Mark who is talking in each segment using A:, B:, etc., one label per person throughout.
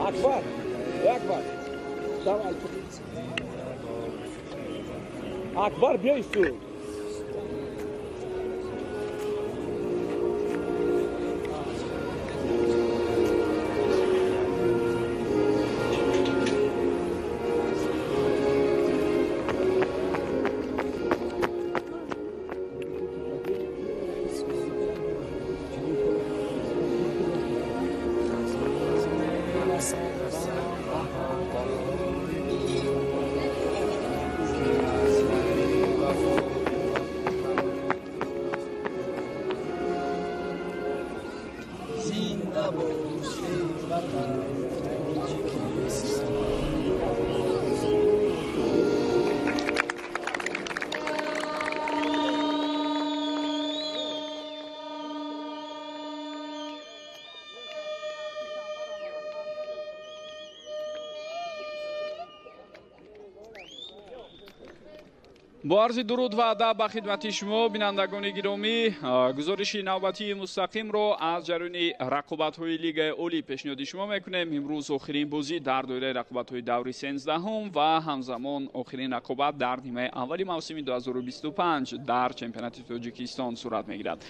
A: Akbar, Akbar. Давай. Akbar, бей сюда. با عرض درود و ادب به خدمت شما بینندگان گرامی، گزارش نوبتی مستقیم را از جریان رقابت‌های لیگ اولی پیشنهاد شما میکنیم. امروز آخرین بازی در دوره رقابت‌های دوره 13 و همزمان آخرین رقابت در نیمه اولی موسم 2025 در چمپیونات تاجیکستان صورت میگیرد.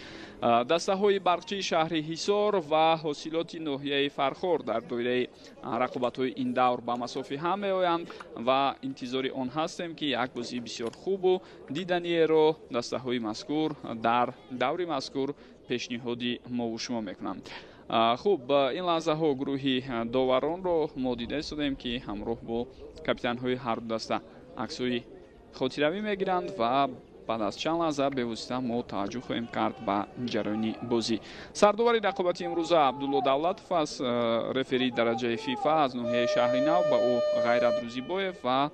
A: دسته‌های برقچی شهر حصار و حاصلات ناحیه فرخار در دوره رقابت‌های این دور به مسافه هم میآیند و انتظار آن هستیم که یک بازی بسیار خوب و دیدنی را دسته‌های مذکور در دوره مذکور پیشنهادی ما و شما میکنم. خوب، این لحظه ها گروهی داوران را ما دیده سودیم که همراه با کاپیتان های هر دو دسته عکس‌های خاطروی میگیرند و بعد از چند لحظه به واسطه ما توجه خواهیم کرد به جریان بازی. سرداور رقابت امروز عبدالله دولتов است. رفری درجه فیفا از ناحیه شهر نو با او غیرت روزیباєв و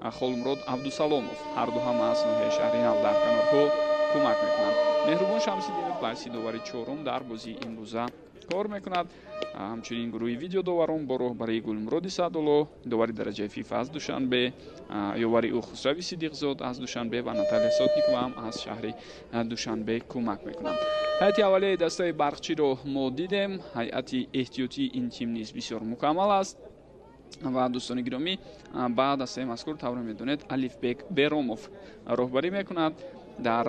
A: خالمراد عبدالسلامов هر دو هم از ناحیه شهر نو در کنارها کمک میکنند. مهربان شمس‌الدینov بایسی داوری چهارم در بازی امروزه کار میکند. همچنین گروه ویدیو داوران با راهبری گلمراد سعدالله، داوری درجه فیفا از دوشنبه، یاوری او خسروی صدیقزاد از دوشنبه و ناتالیا ساتنیکووا هم از شهر دوشنبه کمک میکنند. هیئت اولیه دسته برقچی را ما دیدیم. هیئت احتیاطی این تیم نیز بسیار مکمل است و دوستان گرامی، بعد از مذکور طور میدونید الفبек беромов راهبری میکند. در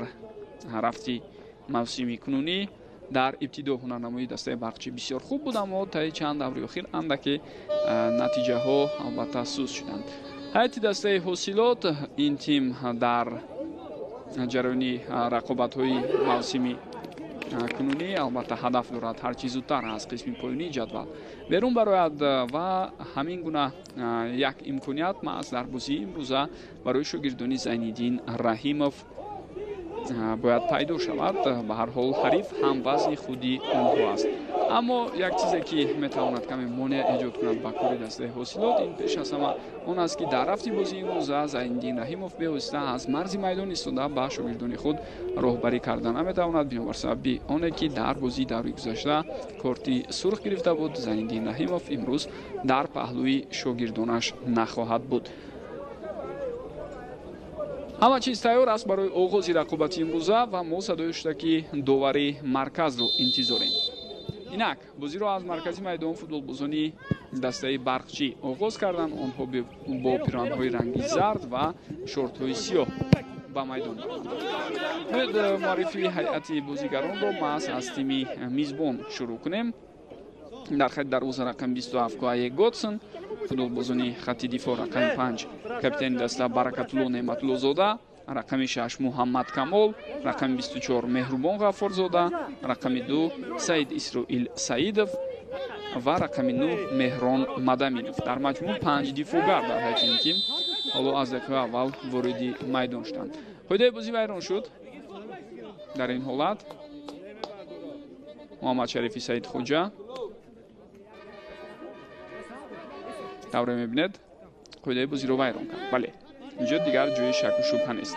A: رفتی موسمی کنونی در ابتدا هنرنمایی دسته برقچی بسیار خوب بود، اما تا چند دوره اخیر اندکی نتیجه ها البته سوس شدند. هیئت دسته حاصلات این تیم در جریان رقابت های موسمی کنونی البته هدف دارد هرچی زودتر از قسم پایانی جدول بیرون براید و همین گونه یک امکانیت محض در بازی امروزه برای شاگردان زینالدین رحیمov باید پیدا شود. به هر حال حریف هم وزن خودی آنها است، اما یک چیزی که میتواند کمی مانع ایجاد کند به کار دسته حاصلات این پیش از همه آن است که در رفت بازی امروزه زینالدین رحیمov به‌واسطه از مرز میدان ایستاده به شاگردان خود راهبری کردن نمیتواند، بنابر سبب آنه که در بازی دوره گذشته کارتی سرخ گرفته بود. زینالدین رحیمov امروز در پهلوی شاگردانش نخواهد بود. همه چیز تیار است برای آغاز رقابت امروزه و ما صدایشتکی داوری مرکز رو انتظاریم. اینک بازی رو از مرکزی میدان فوتبال بازانی دسته برقچی آغاز کردن. آنها با پیراهن‌های رنگی زرد و شورت‌های سیاه به میدان آمدند. معرفی هیئت بازیگران رو ما از تیم میزبان شروع کنیم. در خط دروازه رقم 27 کوای گودسون، فوتبال بازانی خط دفاع رقم 5 کاپیتان دسته برکت‌الله نعمت‌الله‌زاده، رقم 6 محمد کمال، رقم 24 مهربان غفارزاده، رقم 2 سعید اسرائیل سعیدов و رقم 9 مهران مدامینов. در مجموع 5 دفاعگر در هیئت این تیم حالا از دقیقه اول وارد میدان شدند. قاعده بازی ویران شد. در این حالت محمد شریفی سعید خوجا тавре мебинед қоидаи бозиро вайрон кард. Бале инҷо дигар ҷои шаку шубҳа нест.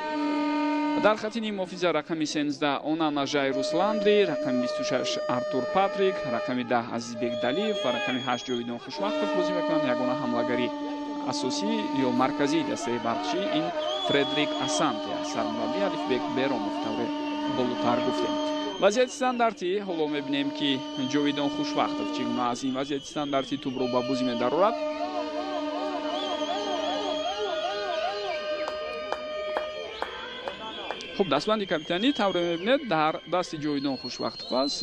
A: дар хати ним муҳофиза рақами 13 Онана Жай Русландри, рақами 26 Артур Патрик, рақами 10 Азизбек Далиев ва рақами 8 Ҷовидон Хушвақтов бозӣ мекунанд. Ягона ҳамлагари асосӣ ё марказии дастаи барқчӣ ин Фредрик Асанте аст. Сармураббӣ Алифбек Беромов тавре болотар гуфтем. вазъияти стандартӣ ҳоло мебинем ки Ҷовидон Хушвақтов чӣ гуна аз ин вазъияти стандартӣ тӯбро ба бозӣ медарорад. хуб дастбанди капитанӣ тавре мебинед дар дасти Ҷовидон Хушвақтов аст.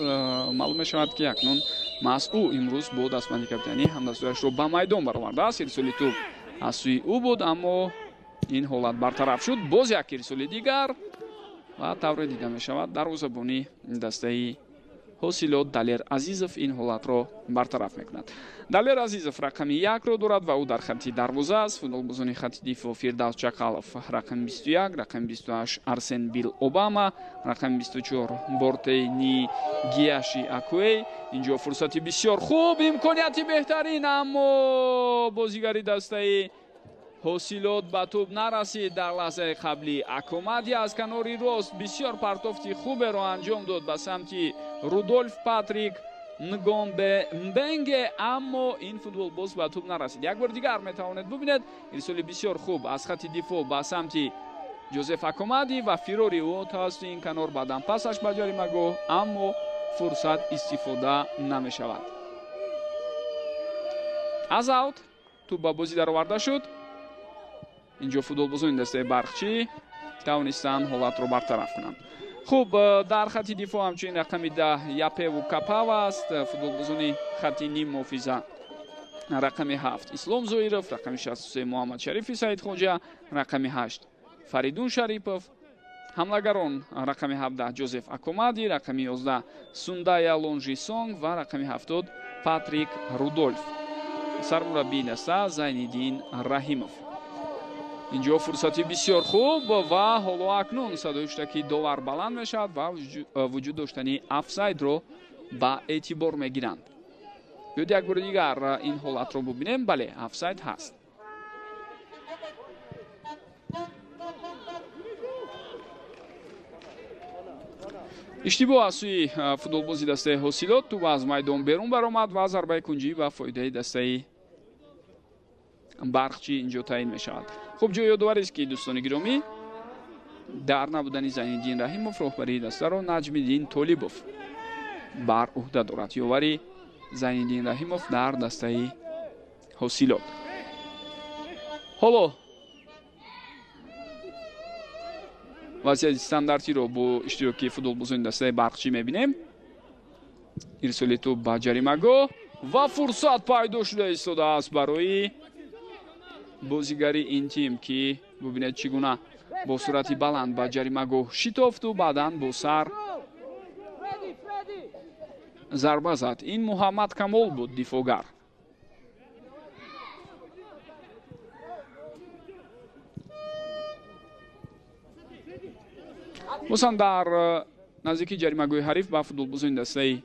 A: маълум мешавад ки акнун маҳз ӯ имрӯз бо дастбанди капитанӣ ҳамдастҳояшро ба майдон баровардааст. ирсоли тӯб аз сӯи ӯ буд, аммо ин ҳолат бартараф шуд. боз як ирсоли дигар ва тавре дида мешавад дарвозабони дастаи ҳосилот Далер Азизов ин ҳолатро бартараф мекунад. Далер Азизов рақами 1-ро дорад ва ӯ дар хатти дарвоза аст. футболбозони хатти дифоъ Фирдавс Чақалов рақами 21, рақами 28 Арсен Бил Обама, рақами 24 Бортей Ни Гияши Акуэй. инҷо фурсати бисёр хуб, имконияти беҳтарин, аммо бозигари дастаи ҳосилот ба тӯб нарасид. дар лаҳзаи қаблӣ Акомади аз канори рост бисёр партофти хуберо анҷом дод ба самти Рудольф Патрик Нгомбе Мбенге, аммо ин футболбоз ба тӯб нарасид. як бор дигар метавонед бубинед ирсоли бисёр хуб аз хати дифоъ ба самти Ҷозеф Акомади ва фирори ӯ тавассути ин канор баъдан пасаш ба ҷаримагоҳ, аммо фурсат истифода намешавад. аз аут тӯб ба бозӣ дароварда шуд. инҷо футболбозони дастаи барқчӣ тавонистанд ҳолатро бартараф кунанд. хуб дар хати дифоъ ҳамчунин рақами 10 Япеву Капав аст. футболбозони хати ним муҳофиза рақами 7 Ислом Зоиров, рақами 63 Муҳаммад Шарифи Саидхоҷа, рақами 8 Фаридун Шарипов. ҳамлагарон рақами 17 Ҷозеф Акомади, рақами 11 Сундая Лонжисонг ва рақами 70 Патрик Рудольф. сармураббии даста Зайниддин Раҳимов. инҷо фурсати бисёр хуб ва ҳоло акнун садои хуштаки довар баланд мешавад ва вуҷуд доштани офсайдро ба эътибор мегиранд. биёд як бори дигар ин ҳолатро бубинем. бале офсайд ҳаст. иштибоҳ аз сӯи футболбози дастаи ҳосилот тӯб аз майдон берун баромад ва зарбаи кунҷӣ ба фоидаи дастаи барқчӣ инҷо таъин мешавад. хуб ҷои ёдоварист ки дӯстони гиромӣ дар набудани Зайниддин Раҳимов роҳбарии дастаро Наҷмиддин Толибов бар уҳда дорад. ёвари Зайниддин Раҳимов дар дастаи ҳосилот. ҳоло вазъияти стандартиро бо иштироки футболбозони дастаи барқчӣ мебинем. ирсоли тӯб ба ҷаримагоҳ ва фурсат пайдо шуда истодааст барои бозигари ин тим ки бубинед чӣ гуна бо суръати баланд ба ҷаримагоҳ шитофту баъдан бо сар зарба зад. ин Муҳаммад Камол буд, дифоъгар. бозам дар наздики ҷаримагоҳи ҳариф ба футболбозони дастаи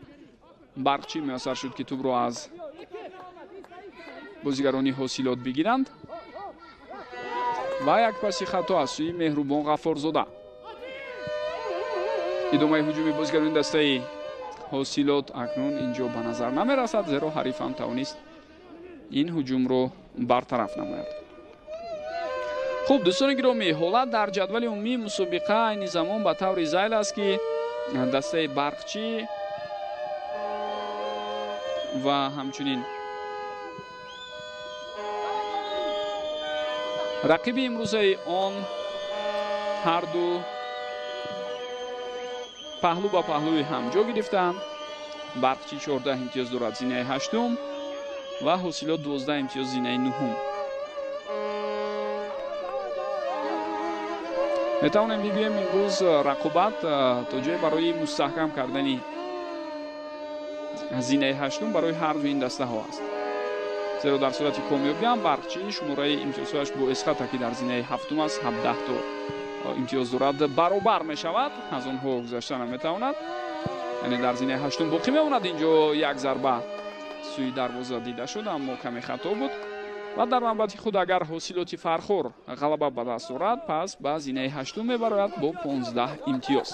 A: барқчӣ муяссар шуд ки тӯбро аз бозигарони ҳосилот бигиранд ва як паси хато аз сӯи Меҳрубон Ғаффорзода. идомаи ҳуҷуми бозигарони дастаи ҳосилот акнун инҷо ба назар намерасад, зеро ҳариф ҳам тавонист ин ҳуҷумро бартараф намояд. хуб дӯстони гиромӣ, ҳолат дар ҷадвали умумии мусобиқа айни замон ба таври зайл аст ки дастаи барқчӣ ва ҳамчунин рақиби имрӯзаи он ҳарду паҳлӯ ба паҳлӯи ҳам ҷо гирифтанд. барқчӣ 14 имтиёз дорад, зинаи 8 ва ҳосилот 12 имтиёз, зинаи 9. метавонем бигӯем имрӯз рақобат то ҷое барои мустаҳкам кардани зинаи 8 барои ҳарду ин дастаҳо аст. зеро дар сурати комёбиам барқчӣ шумораи имтиёзҳояш бо эсхата ки дар зинаи 7 аст 17 то имтиёз дорад, баробар мешавад, аз онҳо гузашта наметавонад, яъне дар зинаи 8 боқӣ мемонад. инҷо як зарба сӯи дарвоза дида шуд, аммо каме хато буд. ва дар манбати худ агар ҳосилоти фархор ғалаба ба даст орад, пас ба зинаи ҳаштум мебарояд бо 15 имтиёз.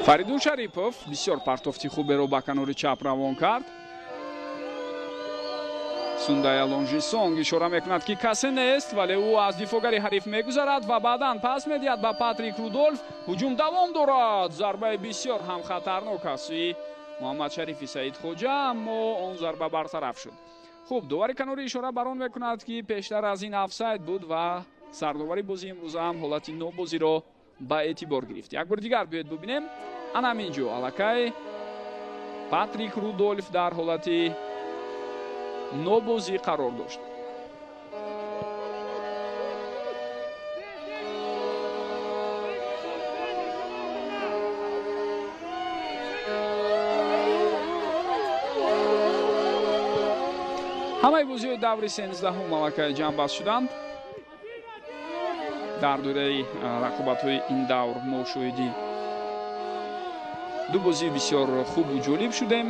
A: фаридун шарипов бисёр партофти хуберо ба канори чап равон кард. Сундай Алонжисон ишора мекунад ки касе нест, вале ӯ аз дифогари ҳариф мегузарад ва баъдан пас медиҳад ба Патрик Рудольф. ҳуҷум давом дорад. зарбаи бисёр ҳам хатарнок аз сӯи Муҳаммад Шарифи Саидхоҷа, аммо он зарба бартараф шуд. хуб, довари канори ишора бар он мекунад ки пештар аз ин офсайд буд ва сардовари бозии имрӯза ҳам ҳолати нобозиро ба эътибор гирифт. Як бор дигар биёед бубинем. ана ҳамин ҷо аллакай Патрик Рудольф дар ҳолати нобозӣ қарор дошт. ҳамаи бозиҳои даври 13 аллакай ҷамъбаст шуданд. дар дораи рақобатҳои ин давр мо шоҳиди ду бозии бисёр хубу ҷолиб шудем.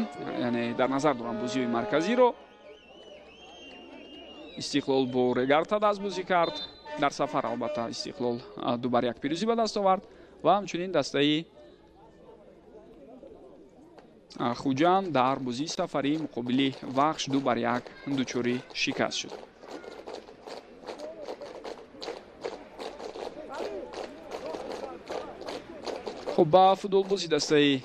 A: яъне дар назар дорам бозиҳои марказиро. истиқлол бо Регарта даст бозӣ кард. дар сафар албатта истиқлол 2-1 пирӯзӣ ба даст овард ва ҳамчунин дастаи Хуҷанд дар бозии сафарӣ муқобили Вахш 2-1 дучори шикаст шуд. хуб, ба футболбози дастаи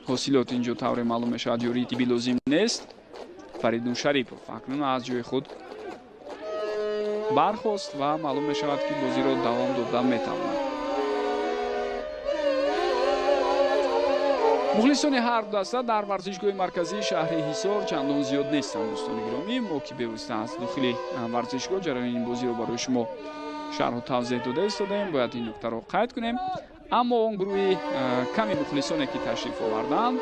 A: ҳосилот инҷо тавре маълум мешавад ёрии тиббӣ лозим нест. Фаридун Шарипов акнун аз ҷои худ бархост ва маълум мешавад ки бозиро давом дода метавонад. мухлисони ҳар даста дар варзишгоҳи марказии шаҳри Ҳисор чандон зиёд нестанд. дӯстони гиромӣ, мо ки бевосита аз дохили варзишгоҳ ҷараёни ин бозиро барои шумо шарҳу тавзеҳ дода истодаем, бояд ин нуктаро қайд кунем. аммо он гурӯҳи ками мухлисоне ки ташриф оварданд,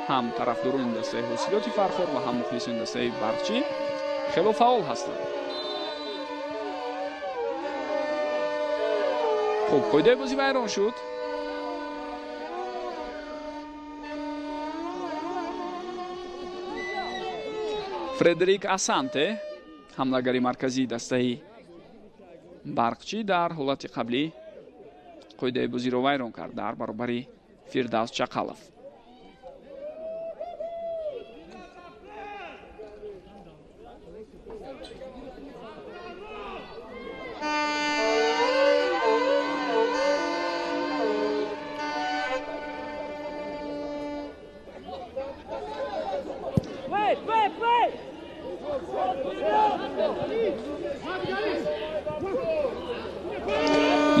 A: ҳам тарафдорони дастаи ҳосилоти фархор ва ҳам мухлисони дастаи барқчӣ хело фаъол ҳастанд. хуб, қоидаи бозӣ вайрон шуд. Фредерик Асанте, ҳамлагари марказии дастаи барқчӣ, дар ҳолати қаблӣ қоидаи бозиро вайрон кард дар баробари Фирдавс Чақалов.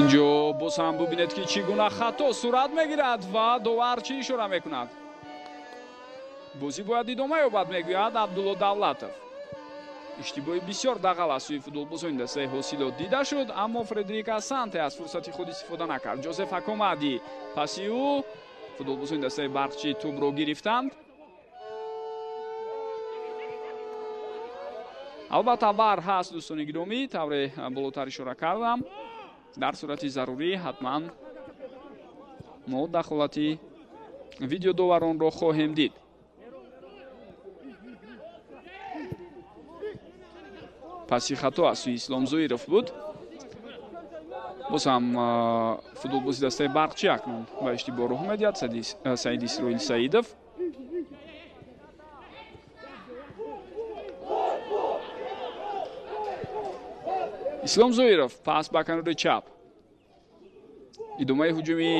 A: инҷо боз ҳам бубинед ки чӣ гуна хато сурат мегирад ва довар чӣ ишора мекунад. бозӣ бояд идома ёбад, мегӯяд Абдулло Давлатов. иштибоҳи бисёр дағал аз сӯи футболбозони дастаи ҳосилот дида шуд, аммо Фредерик Асанте аз фурсати худ истифода накард. Ҷозеф Акомади паси ӯ футболбозони дастаи барқчӣ тӯбро гирифтанд. албатта вар ҳаст, дӯстони гиромӣ, тавре болотар ишора кардам. дар сурати зарурӣ ҳатман мо дахолати видеодоваронро хоҳем дид. паси хато аз сӯи Ислом Зоиров буд. боз ҳам футболбози дастаи барқчӣ акнун ба иштибоҳ роҳ медиҳад Саид Исроил Саидов. Ислом Зоиров пас ба канори чап. идомаи ҳуҷуми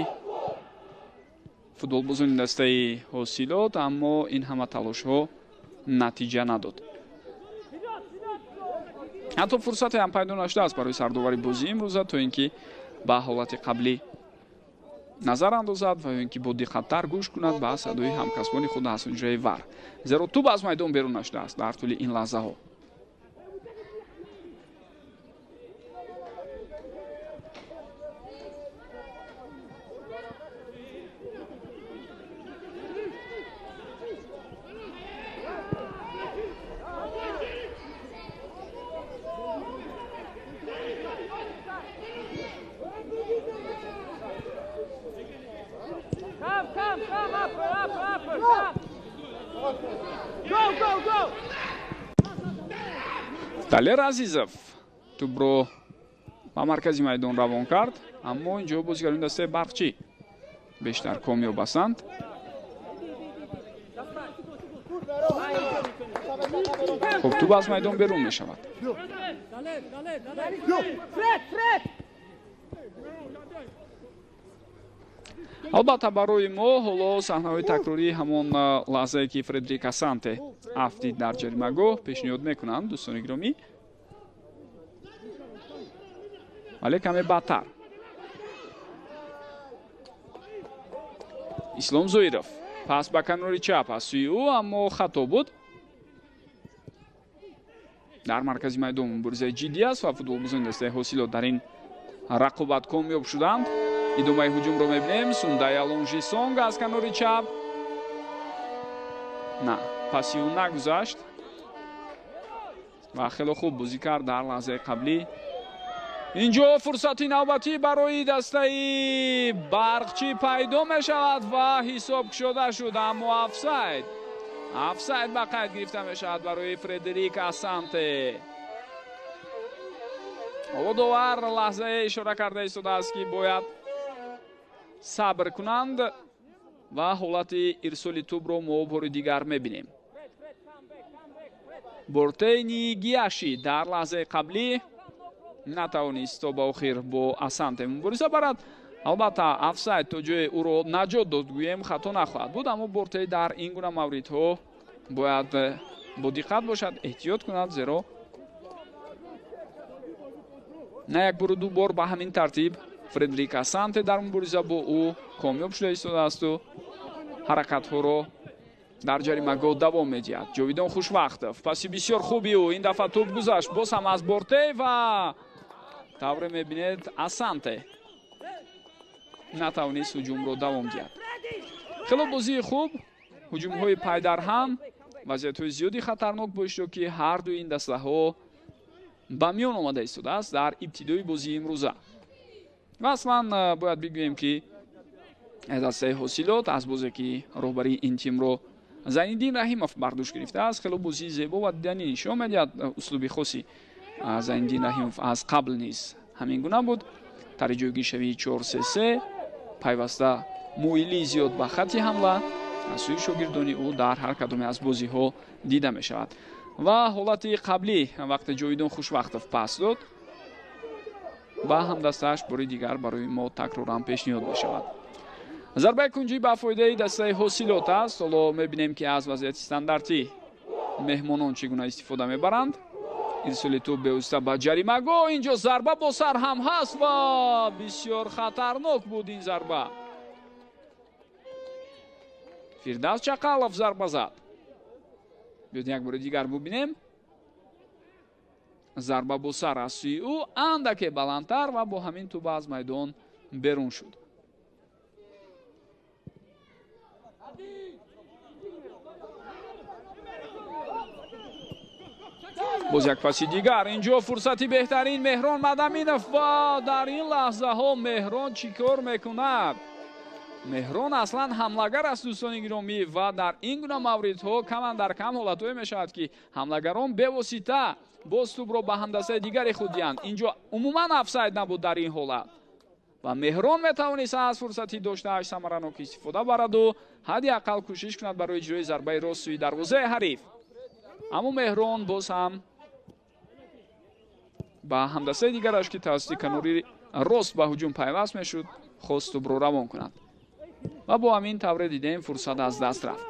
A: футболбозони дастаи ҳосилот, аммо ин ҳама талошҳо натиҷа надод. ҳатто фурсате ҳам пайдо нашудааст барои сардовари бозии имрӯза, то ин ки ба ҳолати қаблӣ назар андозад ва ин ки бо диққаттар гӯш кунад ба садои ҳамкасбони худ аз ҳуҷраи вар. зеро тӯб аз майдон берун нашудааст дар тӯли ин лаҳзаҳо. Талер Азизов тӯбро ба маркази майдон равон кард, аммо инҷо бозигарони дастаи Барқчӣ бештар комёб ҳастанд. хуб, тӯб аз майдон берун мешавад. албатта барои мо ҳоло саҳнаҳои такрории ҳамон лаҳзае ки Фредрик Асанте афтид дар ҷаримагоҳ пешниҳод мекунанд дӯстони гиромӣ, вале каме бадтар. Ислом Зоиров пас ба канори чап аз сӯи ӯ, аммо хато буд. дар маркази майдон муборизаи ҷиддӣ аст ва футболбозони дастаи ҳосилот дар ин рақобат комёб шуданд. идомаи ҳуҷумро мебинем. Сундай Алонжи Сонг аз канори чап. на, паси ӯ нагузашт ва хеле хуб бозӣ кард дар лаҳзаи қаблӣ. инҷо фурсати навбатӣ барои дастаи Барқчӣ пайдо мешавад ва ҳисоб кушода шуд, аммо офсайд. офсайд ба қайд гирифта мешавад барои Фредерик Асанте. ҳаводовар лаҳзае ишора карда истодааст ки бояд сабр кунанд ва ҳолати ирсоли тӯбро мо бори дигар мебинем. Бортейни Гияши дар лаҳзаи қаблӣ натавонист то ба охир бо Асанте мубориза барад. албатта офсайд то ҷое ӯро наҷот дод, гӯем хато нахоҳад буд, аммо Бортей дар ин гуна мавридҳо бояд бо диққат бошад, эҳтиёт кунад, зеро на як бору ду бор ба ҳамин тартиб Фредрик Асанте дар мубориза бо ӯ комёб шуда истодаасту ҳаракатҳоро дар ҷаримагоҳ давом медиҳад. Ҷовидон Хушвақтов паси бисёр хуби ӯ, ин дафъа тӯб гузашт, боз ҳам аз Бортей ва тавре мебинед Асанте натавонист ҳуҷумро давом диҳад. хело бозии хуб, ҳуҷумҳои пайдарҳам, вазъиятҳои зиёди хатарнок бо иштироки ҳардуи ин дастаҳо ба миён омада истодааст дар ибтидои бозии имрӯза. ва аслан бояд бигӯем ки дастаи ҳосилот аз бозе ки роҳбарии ин тимро Зайниддин Раҳимов бардошт гирифтааст, хело бозии зебо ва диданӣ нишон медиҳад. услуби хоси Зайниддин Раҳимов аз қабл низ ҳамин гуна буд. тари ҷойгиршавии 4-3-3 пайваста муили зиёд ба хати ҳамла аз сӯи шогирдони ӯ дар ҳар кадоме аз бозиҳо дида мешавад. ва ҳолати қаблӣ вақте Ҷовидон Хушвақтов пас дод ба ҳамдастааш бори дигар барои мо такроран пешниҳод мешавад. зарбаи кунҷӣ ба фоидаи дастаи ҳосилот аст. ҳоло мебинем ки аз вазъияти стандартӣ меҳмонон чӣ гуна истифода мебаранд. ирсоли тӯб бевосита ба ҷаримагоҳ. инҷо зарба бо сар ҳам ҳаст ва бисёр хатарнок буд ин зарба. Фирдавс Чақалов зарба зад. биёд як бори дигар бубинем. зарба бо сар аз сӯи ӯ андаке баландтар ва бо ҳамин тӯба аз майдон берун шуд. боз як паси дигар. инҷо фурсати беҳтарин Меҳрон Мадаминов ва дар ин лаҳзаҳо Меҳрон чӣ кор мекунад? Меҳрон аслан ҳамлагар аст дӯстони гиромӣ ва дар ин гуна мавридҳо каман дар кам ҳолатҳое мешавад ки ҳамлагарон бевосита боз тӯбро ба ҳамдастаи дигари худ диҳанд. инҷо умуман офсайд набуд дар ин ҳолат ва Меҳрон метавонист аз фурсати доштааш самаранок истифода бараду ҳадди аққал кӯшиш кунад барои иҷрои зарбаи рост сӯи дарвозаи ҳариф. аммо Меҳрон боз ҳам ба ҳамдастаи дигараш ки тавассути канори рост ба ҳуҷум пайваст мешуд хост тӯбро равон кунад ва бо ҳамин тавре дидем фурсат аз даст рафт.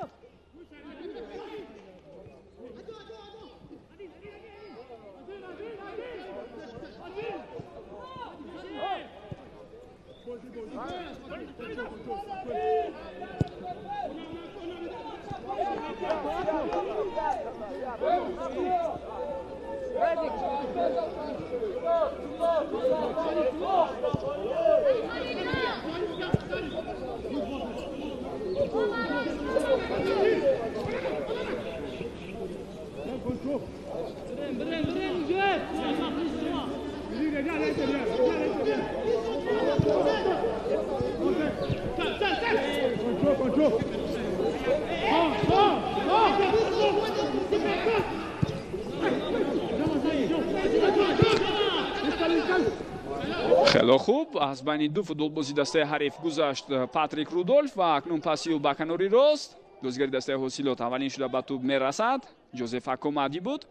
A: خیلی خوب از بین دو فوتبالبازی دسته حریف گذشت پاتریک رودولف و اکنون پاسیو باکنوری راست. بازیگر دسته حاصلات اولین شده به توپ میرسد. جوزف اکومادی بود.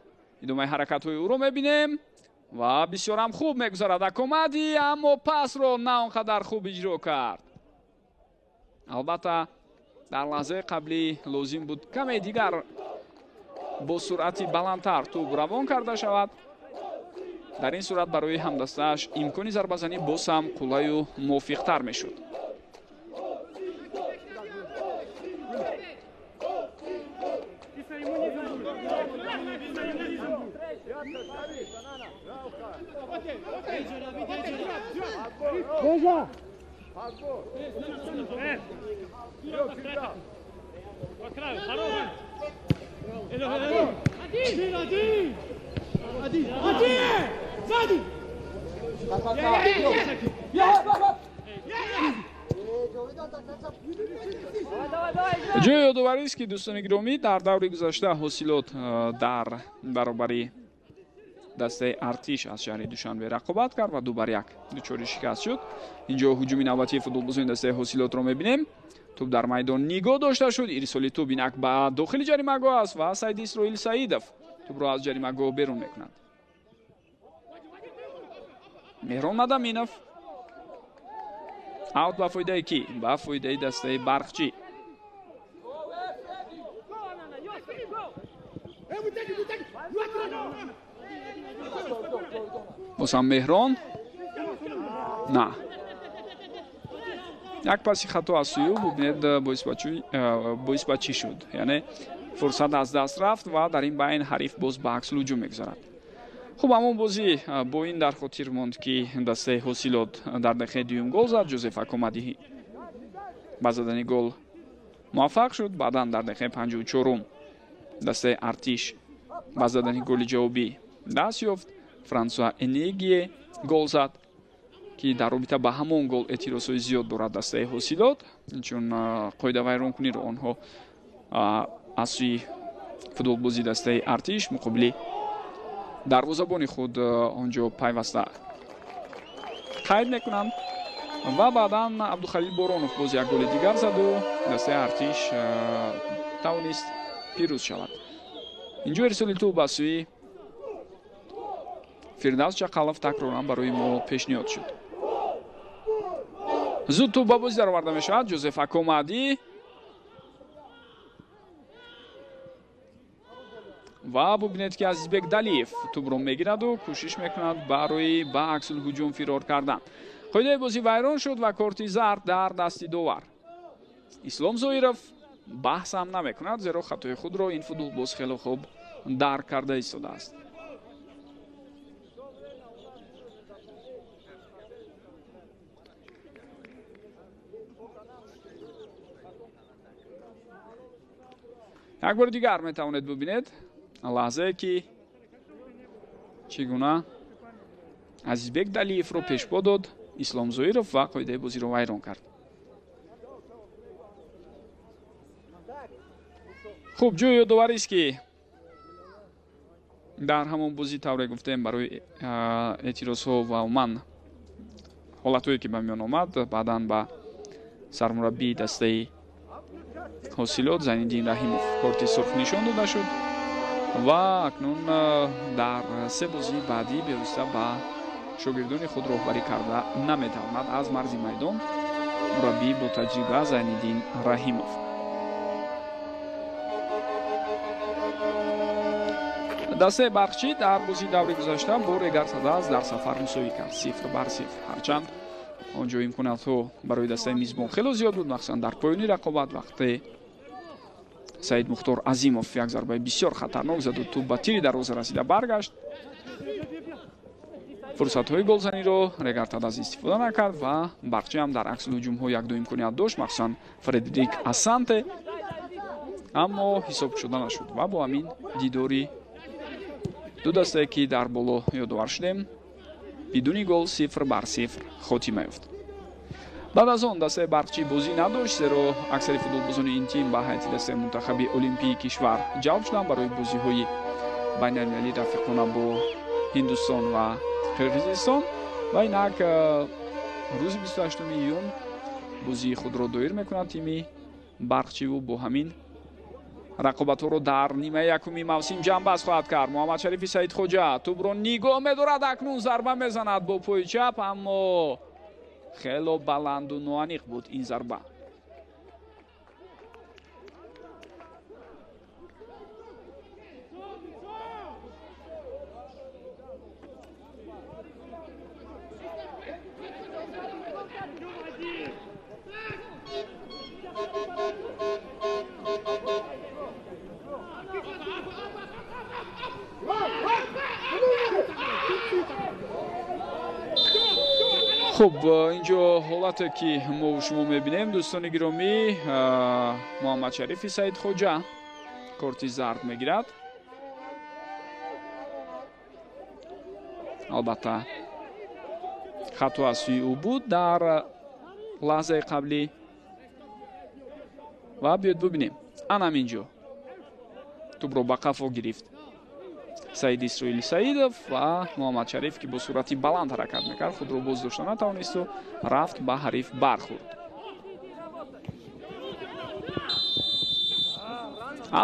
A: ادامه حرکت های او رو میبینیم و بسیار هم خوب میگذارد اکومادی، اما پاس رو نه اونقدر خوب اجرا کرد. البته در لحظه قبلی لازم بود کمی دیگر با سرعتی بلندتر توپ روان کرده شود. در این صورت برای همدستش امکانی ضربه‌زنی باز هم قلای و موفق‌تر میشد. جای یادآوری است که دوستان گرامی در دور گذشته حاصلات در برابری دسته ارتش از شهر دوشنبه رقابت کرد و 2-1 دچار شکست شد. اینجا هجوم نوبتی فوتبالبازان دسته حاصلات رو میبینیم. توپ در میدان نگاه داشته شد. ارسال توپ اینک به داخل جریمه‌گاه است و سعید اسرائیل سعیدов توپ را از جریمه‌گاه بیرون میکند. مهران مدامینов اوت با فایده کی؟ با فایده دسته برقچی. بازم مهران نه، یک پاسی خطا از سوی او ببینید باعث به چی شد، یعنی فرصت از دست رفت و در این بین حریف باز به عکس هجوم میگذارد. خب اما بازی با این در خاطر ماند که دسته حاصلات در دقیقه دوم گل زد. جوزف اکومادی با زدن گل موفق شد. بعدا در دقیقه 54 دسته ارتش با زدن گل جوابی دست یافت. فرانسوا انیگی گل زد که در رابطه با همون گل اعتراضهای زیاد دارد دسته حاصلات، چون قاعده ویرانکنی رو آنها از سوی فوتبالبازی دسته ارتش مقابل دروازه‌بان خود آنجا پیوسته قید میکنند و بعدا عبدالخلیل بارانوف باز یک گل دیگر زد و دسته ارتش توانست پیروز شود. اینجا ارسال توپ به سوی فردوس چقلов تکرارا برای ما پیشنهاد شد. زود توپ به بازی درآورده میشود. جوزف اکومادی و ببینید که عزیزبک دلیف توپ رو میگیرد و کوشش میکند برای به عکس الهجوم فرار کردن. قاعده بازی ویران شد و کارت زرد در دستی داور. اسلام زویرов بحث هم نمیکند، زیرا خطای خود را این فوتبالباز خیلی خوب درک کرده ایستاده است. یک بار دیگر میتوانید ببینید لحظه که چگونه عزیزبک دلیف رو پیش پا داد اسلام زویرов و قاعده بازی رو ویران کرد. خوب جای یادآوری است که در همون بازی طوری گفتیم برای اعتراض ها و عموما حالتهایی که به میان آمد بعدا به سرمربی دسته حاصلات زینالدین رحیموف کارت سرخ نشان داده شد و اکنون در سه بازی بعدی بیایسته به شاگردان خود راهبری کرده نمیتواند از مرز میدان. مربی با تجربه زینالدین رحیموف. دسته برقچی در بازی دوری گذشته با ریگر سداز در سفر مساوی کرد 0-0. هرچند آنجا امکانات ها برای دسته میزبان خیلی زیاد بود، مخصوصا در پایانی رقابت وقتی سعید مختار عظیموف یک ضربه بسیار خطرناک زد و توپ به تیر دروازه رسیده برگشت. فرصت های گلزنی رو ریگر سداز استفاده نکرد و برقچی هم در عکس هجوم ها یک دو امکانیت داشت، مخصوصا فردریک اسانته، اما حساب شده نشد و با همین دیداری دو دسته که در بالا یادآور شدیم بدون گل 0-0 خاتمه یافت. بعد از آن دسته برقچی بازی نداشت، زیرا اکثر فوتبالبازان این تیم به هیئت دسته منتخب المپیک کشور جلب شدند برای بازی‌های بین‌المللی رفیقانه با هندوستان و قرقیزستان. ва инак рӯзи 28 июн бозии худро доир мекунад тими барқчиву бо ҳамин рақобатҳоро дар нимаи якуми мавсим ҷамъбаст хоҳад кард. муҳаммадшарифи саидхоҷа тӯбро нигоҳ медорад, акнун зарба мезанад бо пои чап, аммо хело баланду ноаниқ буд ин зарба. хуб инҷо ҳолате ки мо шумо мебинем дӯстони гиромӣ, муҳаммадшарифи саидхоҷа корти зард мегирад. албатта хато аз сӯи ӯ буд дар лаҳзаи қаблӣ ва биёед бубинем анам инҷо тӯбро ба қафо гирифт саид исроили саидов ва муҳаммадшариф ки бо суръати баланд ҳаракат мекард худро боздошта натавонисту рафт ба ҳариф бархӯрд.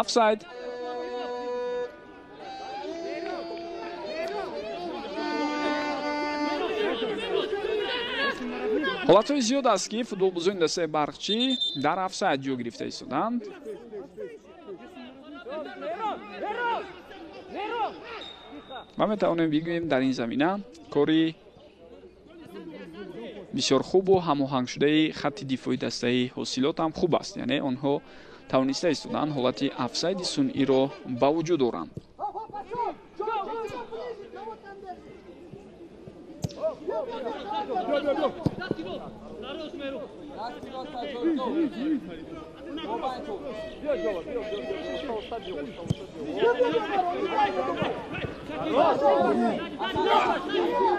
A: офсайд. ҳолатҳои зиёд аст ки футболбозони дастаи барқчӣ дар офсайд ҷо гирифта истоданд. ва метавонем бигӯем дар ин замина кори бисёр хубу ҳамоҳангшудаи хатти дифои дастаи ҳосилот ҳам хуб аст, яъне онҳо тавониста истоданд ҳолати офсайди сунъиро ба вуҷуд оранд.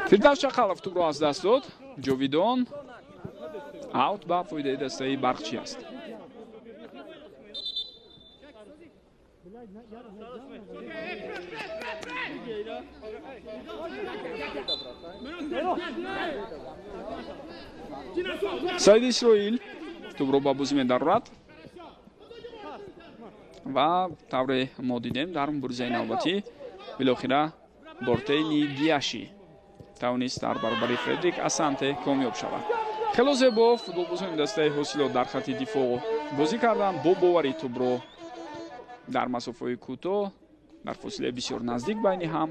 A: фирдавс чақалов тӯбро аз даст дод. ҷовидон аут ба фоидаи дастаи барқчӣ аст. саид исроил тӯбро ба бозӣ медарорад ва тавре мо дидем дар муборизаи навбатӣ билохира бортейни гиаши тавонист дар баробари фредрик асанте комёб шавад. хело зебо футболбозони дастаи ҳосилот дар хатти дифоъ бозӣ карданд, бо боварӣ тӯбро дар масофаҳои кӯтоҳ дар фосилаи бисёр наздик байни ҳам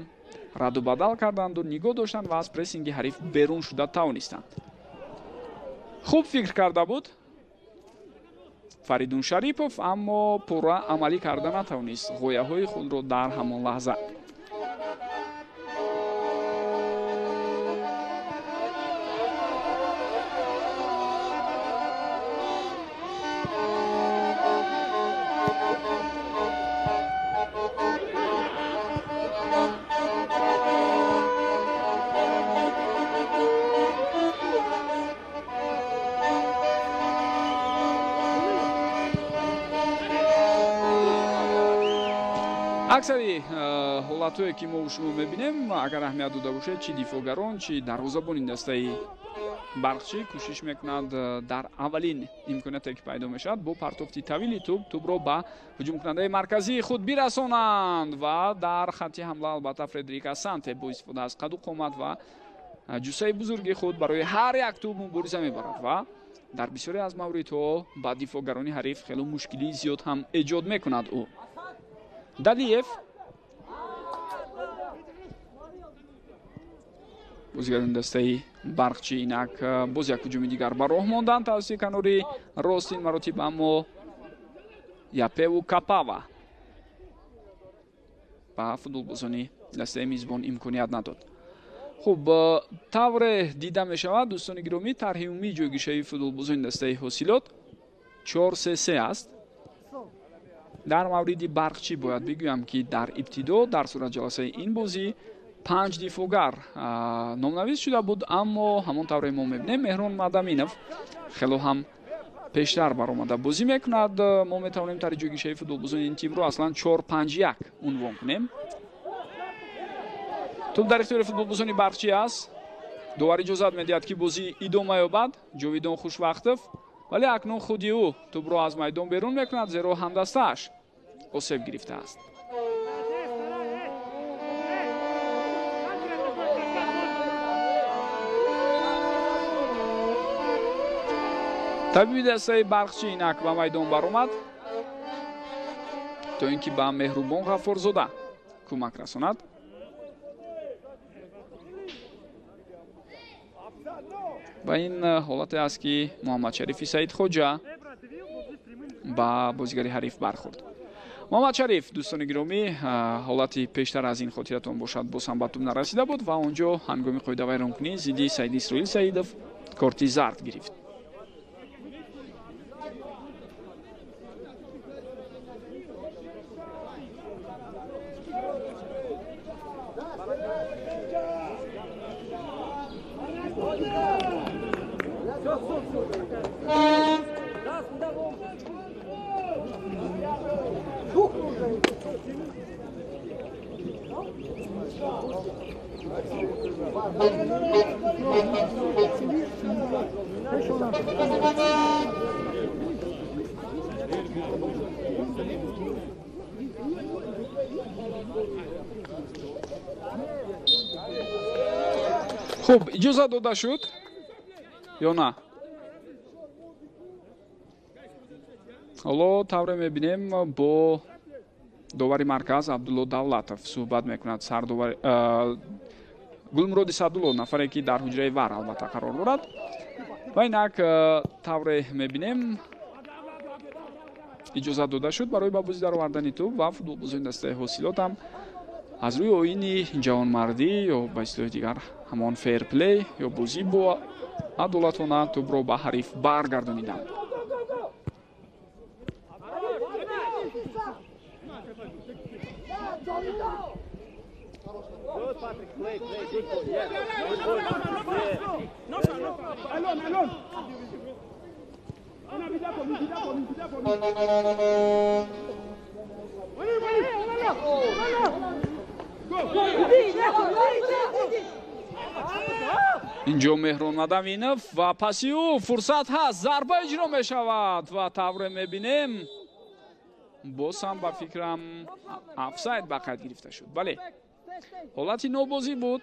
A: раду бадал карданду нигоҳ доштанд ва аз прессинги ҳариф берун шуда тавонистанд. хуб фикр карда буд фаридун шарипов, аммо пурра амалӣ карда натавонист ғояҳои худро дар ҳамон лаҳза. аксари ҳолатҳое ки мо шумо мебинем, агар аҳамият дода бошед, чи дифоъгарон чи дарвозабони дастаи барқчӣ кӯшиш мекунад дар аввалин имконияте ки пайдо мешавад бо партофти тавили тӯбро ба ҳуҷумкунандаи марказии худ бирасонанд ва дар хатти ҳамла албатта фредрик асанте бо истифода аз қаду қомат ва ҷусаи бузурги худ барои ҳар як тӯб мубориза мебарад ва дар бисёре аз мавридҳо ба дифоъгарони ҳариф хело мушкилии зиёд ҳам эҷод мекунад ӯ. далиев бозигарони дастаи барқчӣ инак боз як ҳуҷуми дигар ба роҳ монданд тавассути канори рост ин маротиб, аммо япеву капава ба футболбозони дастаи мизбон имконият надод. хуб тавре дида мешавад дӯстони гиромӣ, тарҳи умумии ҷойгишаи футболбозони дастаи ҳосилот 4-3-3 аст. дар мавриди барқчӣ бояд бигӯям ки дар ибтидо дар суратҷаласаи ин бозӣ 5 дифоъгар номнавис шуда буд, аммо ҳамон тавре мо мебинем меҳрон мадаминов хело ҳам пештар баромада бозӣ мекунад. мо метавонем тари ҷойгишаи футболбозони ин тимро аслан 4-5-1 унвон кунем. тӯб дар ихтиёри футболбозони барқчӣ аст. довар иҷозат медиҳад ки бозӣ идома ёбад. Ҷовидон Хушвақтов, вале акнун худи ӯ тӯбро аз майдон берун мекунад, зеро ҳамдастааш осеб гирифтааст. табиби дастаи Барқчӣ инак ба майдон баромад то ин ки ба Меҳрубон Ғаффорзода кӯмак расонад. ба ин ҳолате аст ки Муҳаммадшарифи Саидхоҷа ба бозигари ҳариф бархӯрд. Муҳаммадшариф, дӯстони гиромӣ, ҳолати пештар аз ин хотиратон бошад, боз ҳам ба тӯб нарасида буд ва онҷо ҳангоми қоидаваи ронкунӣ зидди Саиди Исроил Саидов корти зард гирифт. хуб, иҷозат дода шуд ё на? ҳоло тавре мебинем бо довари марказ Абдулло Давлатов суҳбат мекунад. Сардовари Гулмуроди Садулло, нафаре ки дар ҳуҷраи вар албатта қарор дорад. ва инак тавре мебинем иҷозат дода шуд барои ба бозӣ даровардани тӯб ва футболбозиёни дастаи ҳосилот ҳам аз рӯи оини ҷавонмардӣ ё ба истилоҳи дигар ҳамон фейрплей ё бозӣ бо адолатона тӯбро ба ҳариф баргардониданд. инҷо Меҳрон Мадавинов ва паси ӯ фурсат ҳаст, зарба иҷро мешавад ва тавре мебинем боз ҳам ба фикрам офсайд ба қайд гирифта шуд. бале, ҳолати нобозӣ буд.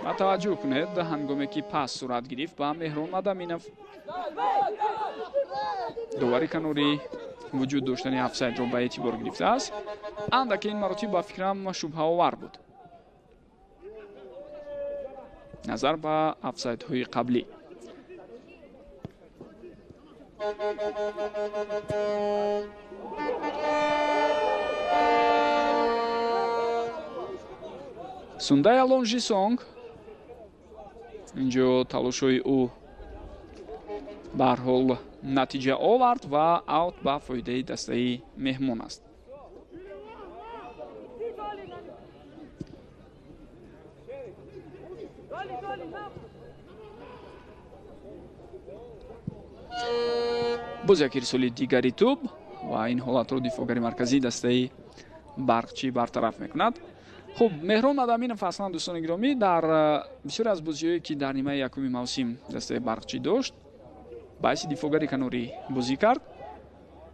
A: ва таваҷҷӯҳ кунед ҳангоме ки пас сурат гирифт ба Меҳрон Мадавинов, довари канори вуҷуд доштани офсайдро ба эътибор гирифтааст. андаки ин маротиб ба фикрам шубҳаовар буд. назар ба офсайдҳои қаблӣ. Сундай Алон Жисонг инҷо талошҳои ӯ ба ҳар ҳол натиҷа овард ва аут ба фоидаи дастаи меҳмон аст. боз як ирсоли дигари тӯб ва ин ҳолатро дифоъгари марказии дастаи Барқчӣ бартараф мекунад. хуб, Меҳрон Мадавинов аслан дӯстони гиромӣ дар бисёре аз бозиҳое ки дар нимаи якуми мавсим дастаи Барқчӣ дошт ба ҳайси дифоъгари канорӣ бозӣ кард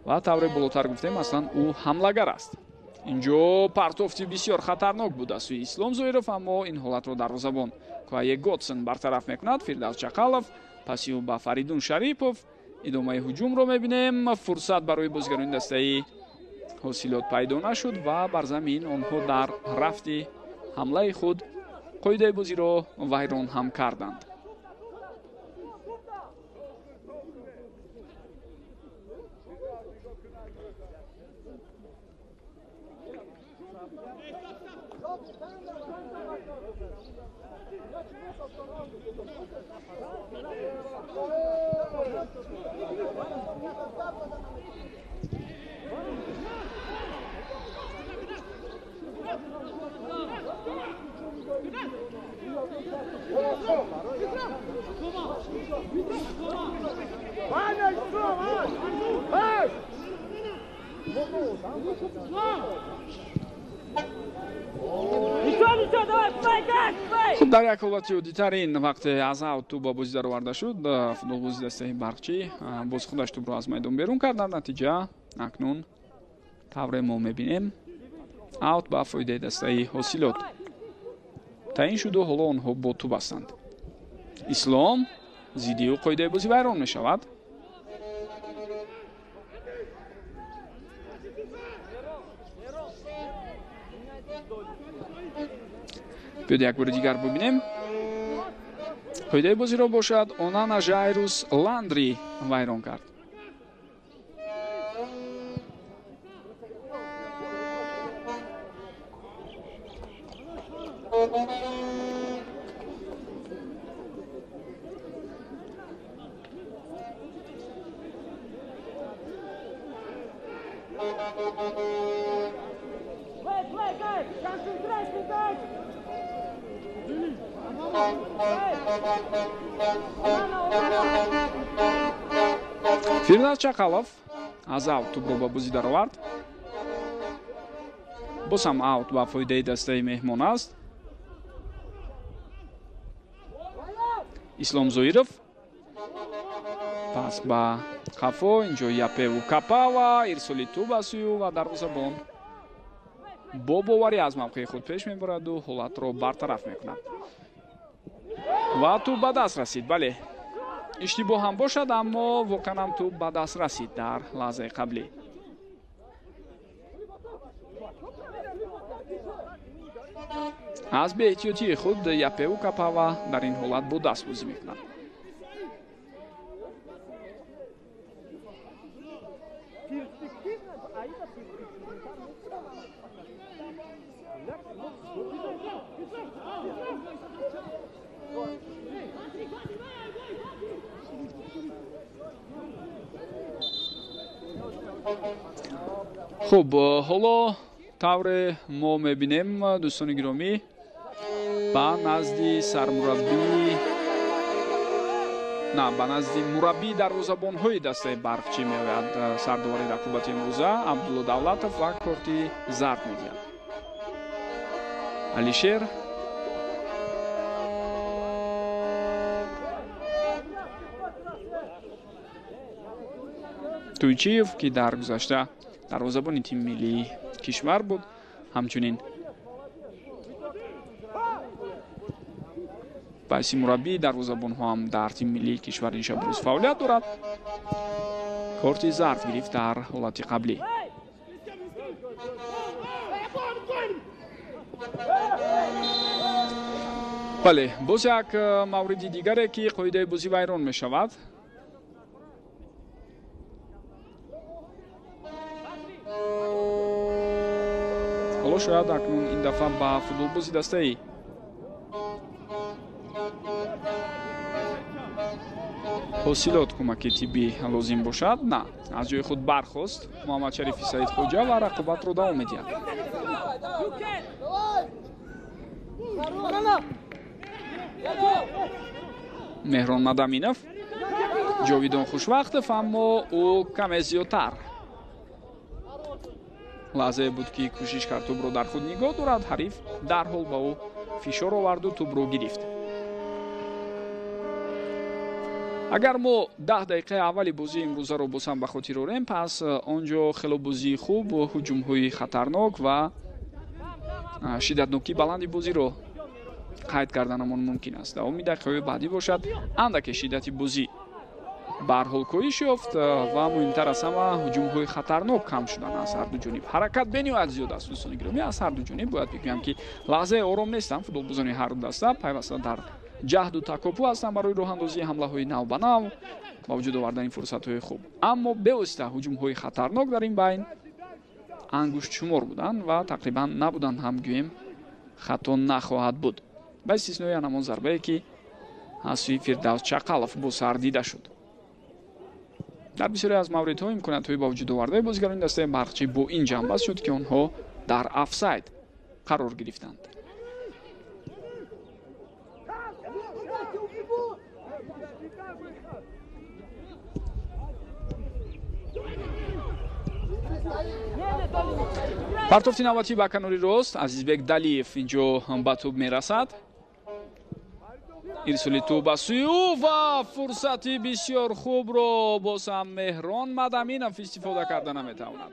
A: ва тавре болотар гуфтем аслан ӯ ҳамлагар аст. инҷо партофти бисёр хатарнок буд аз сӯи Ислом Зоиров, аммо ин ҳолатро дарвозабон Куае Готсон бартараф мекунад. Фирдавс Чақалов, паси ӯ ба Фаридун Шарипов. идомаи ҳуҷумро мебинем. фурсат барои бозигарони дастаи ҳосилот пайдо нашуд ва бар замин онҳо дар рафти ҳамлаи худ қоидаи бозиро вайрон ҳам карданд. خب در یک حالت عادی‌ترین وقت از اوت توپ با بازی درآورده شد فوتبالبازی دسته برقچی باز خودش توپ را از میدان بیرون کرد. در نتیجه اکنون طور ما میبینیم اوت با فایده دسته حاصلات تعیین شد و حالا آنها با توپ هستند. اسلام ضد او قاعده بازی ویران میشود. بیاید یک بار دیگر ببینیم. قاعده بازی را باشد اونانا ژایروس لاندری ویران کرد. Фирдавс Чақалов аз аут тӯбро ба бозӣ даровард. боз ҳам аут ба фоидаи дастаи меҳмон аст. ислом зоиров пас ба қафо инҷо япеву капава ирсоли тӯб аз сӯю ва дарвозабон бо боварӣ аз мавқеи худ пеш мебараду ҳолатро бартараф мекунад ва тӯб ба даст расид. бале иштибоҳ ҳам бошад, аммо воқеан ҳам тӯб ба даст расид дар лаҳзаи қаблӣ. аз беэҳтиётии худ япеу капава дар ин ҳолат бо даст бозӣ мекунад. хуб ҳоло тавре мо мебинем дӯстони гиромӣ ба назди ба назди мураббии дарвозабонҳои дастаи барқчӣ меояд сардовари рақобати имрӯза абдулло давлатов ва корти зард медиҳад. алишер тӯйчиев ки дар гузашта дарвозабони тими миллии кишвар буд, ҳамчунин байси мураббии дарвозабонҳо ҳам дар тими миллии кишвар ин шабрӯз фаъолият дорад. корти зард гирифт дар ҳолати қаблӣ. бале боз як мавриди дигаре ки қоидаи бозӣ вайрон мешавад. ҳоло шояд акнун ин дафъа ба футболбози дастаи ҳосилот кӯмаки тиббӣ лозим бошад. на, аз ҷои худ бархост муҳаммадшарифи саидхоҷа ва рақобатро давом медиҳад. меҳрон мадаминов, ҷовидон хушвақтов, аммо ӯ каме зиёдтар лаҳзае буд ки кӯшиш кард тӯбро дар худ нигоҳ дорад. ҳариф дарҳол ба ӯ фишор оварду тӯбро гирифт. агар мо 10 дақиқаи аввали бозии имрӯзаро боз ҳам ба хотир орем, пас он ҷо хело бозии хуб, ҳуҷумҳои хатарнок ва шиддатнокии баланди бозиро қайд карданамон мумкин аст. давоми дақиқаҳои баъдӣ бошад андаке шиддати бозӣ ба ҳар ҳол коҳиш ёфт ва муҳимтар аз ҳама ҳуҷумҳои хатарнок кам шуданд аз ҳарду ҷониб. ҳаракат бениҳоят зиёд аст дӯстони гиромӣ аз ҳарду ҷониб. бояд бигӯям ки лаҳзаи ором нестанд футболбозони ҳарду даста, пайваста дар ҷаҳду такопӯ ҳастанд барои роҳандозии ҳамлаҳои нав ба нав ба вуҷуд овардани фурсатҳои хуб. аммо бевосита ҳуҷумҳои хатарнок дар ин байн ангуштшумор буданд ва тақрибан набуданд ҳам гӯем хато нахоҳад буд, ба истиснои ҳамон зарбае ки аз сӯи Фирдавс Чақалов бо сар дида шуд. дар бисёре аз мавридҳо имкониятҳои ба вуҷуд овардаи бозигарони дастаи барқчӣ бо ин ҷанба шуд ки онҳо дар офсайд қарор гирифтанд. партофти навбатӣ ба канори рост Азизбек Далиев инҷо ба тӯб мерасад. ирсоли тӯб ба сӯи ӯ ва фурсати бисёр хубро боз ҳам Меҳрон Мадаминов истифода карда наметавонад.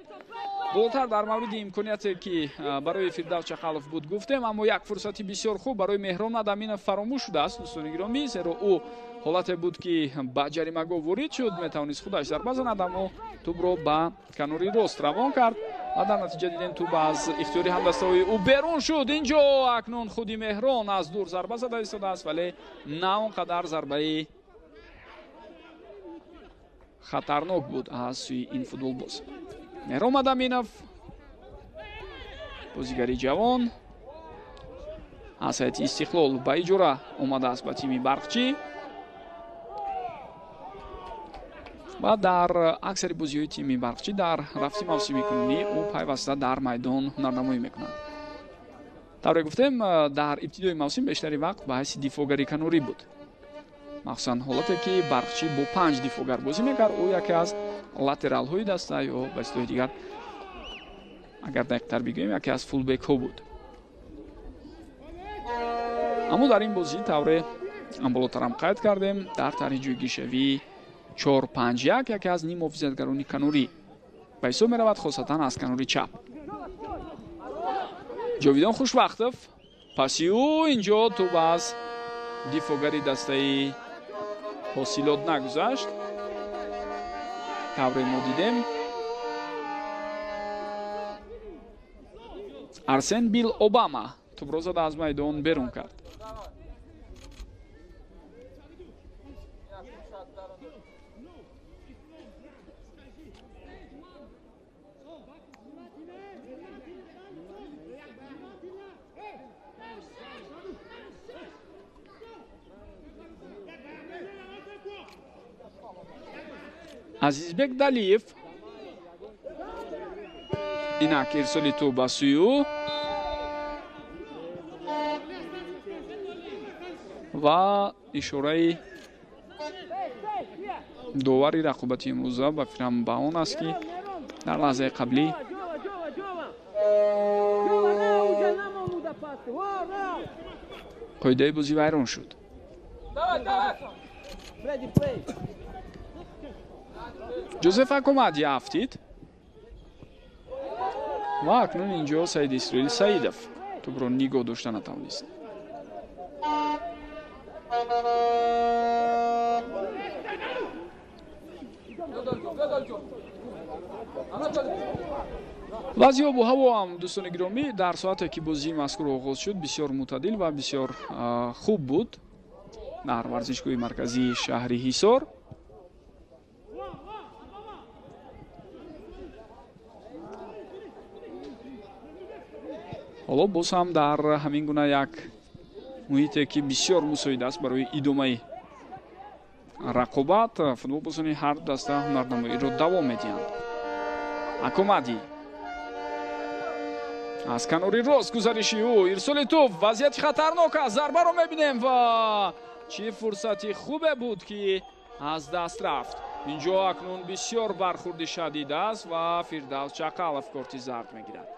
A: болтар дар мавриди имконияте ки барои Фирдавс Чақалов буд гуфтем, аммо як фурсати бисёр хуб барои Меҳрон Мадаминов фаромӯш шудааст. дӯстони гиромӣ, зеро ӯ ҳолате буд ки ба ҷаримагоҳ ворид шуд, метавонист худаш зарба занад, аммо тӯбро ба канори рост равон кард ва дар натиҷа дидем тӯб аз ихтиёри ҳамдастаҳои ӯ берун шуд. инҷо акнун худи Меҳрон аз дур зарба зада истодааст, вале на он қадар зарбаи хатарнок буд аз сӯи ин футболбоз. Меҳрон Мадаминов, бозигари ҷавон, аз ҳайати Истиқлол ба иҷора омадааст ба тими Барқчӣ ва дар аксари бозиҳои тими Барқчӣ дар рафти мавсими кунунӣ ӯ пайваста дар майдон ҳунарнамоӣ мекунад. тавре гуфтем, дар ибтидои мавсим бештари вақт ба ҳайси дифогари канорӣ буд. махсусан ҳолате ки Барқчӣ бо 5 дифогар бозӣ мекард, ӯ яке аз латералҳои даста ё ба истилоҳи дигар, агар дақиқтар бигӯем, яке аз фулбекҳо буд. аммо дар ин бозӣ тавре болотарам қайд кардем, дар тарҳи ҷойгиршавӣ 4-5-1 яке аз ним муҳофизатгарони канорӣ ба ҳисоб меравад, хосатан аз канори чап. Ҷовидон Хушбахтов, паси ӯ инҷо тӯб аз дифогари дастаи ҳосилот нагузашт. тавре мо дидем Арсен Бил Обама тӯбро зада аз майдон берун кард. Азизбек Далиев, инак ирсоли тӯб ба сӯи ӯ ва ишораи довари рақобати имрӯза ба фикрам ба он аст ки дар лаҳзаи қаблӣ қоидаи бозӣ вайрон шуд. Ҷозеф Акомади афтид ва акнун инҷо Саид Исроил Саидов тӯбро нигоҳ дошта натавонист. вазъи обу ҳаво ҳам дӯстони гиромӣ дар соате ки бозии мазкур оғоз шуд бисёр мӯътадил ва бисёр хуб буд дар варзишгоҳи марказии шаҳри Ҳисор. ҳоло боз ҳам дар ҳамин гуна як муҳите ки бисёр мусоид аст барои идомаи рақобат, футболбозони ҳар даста ҳунарнамоиро давом медиҳанд. Акомади аз канори рост гузариши ӯ, ирсоли тӯб, вазъияти хатарнок аст, зарбаро мебинем ва чӣ фурсати хубе буд ки аз даст рафт. инҷо акнун бисёр бархурди шадид аст ва Фирдавс Чақалов корти зард мегирад.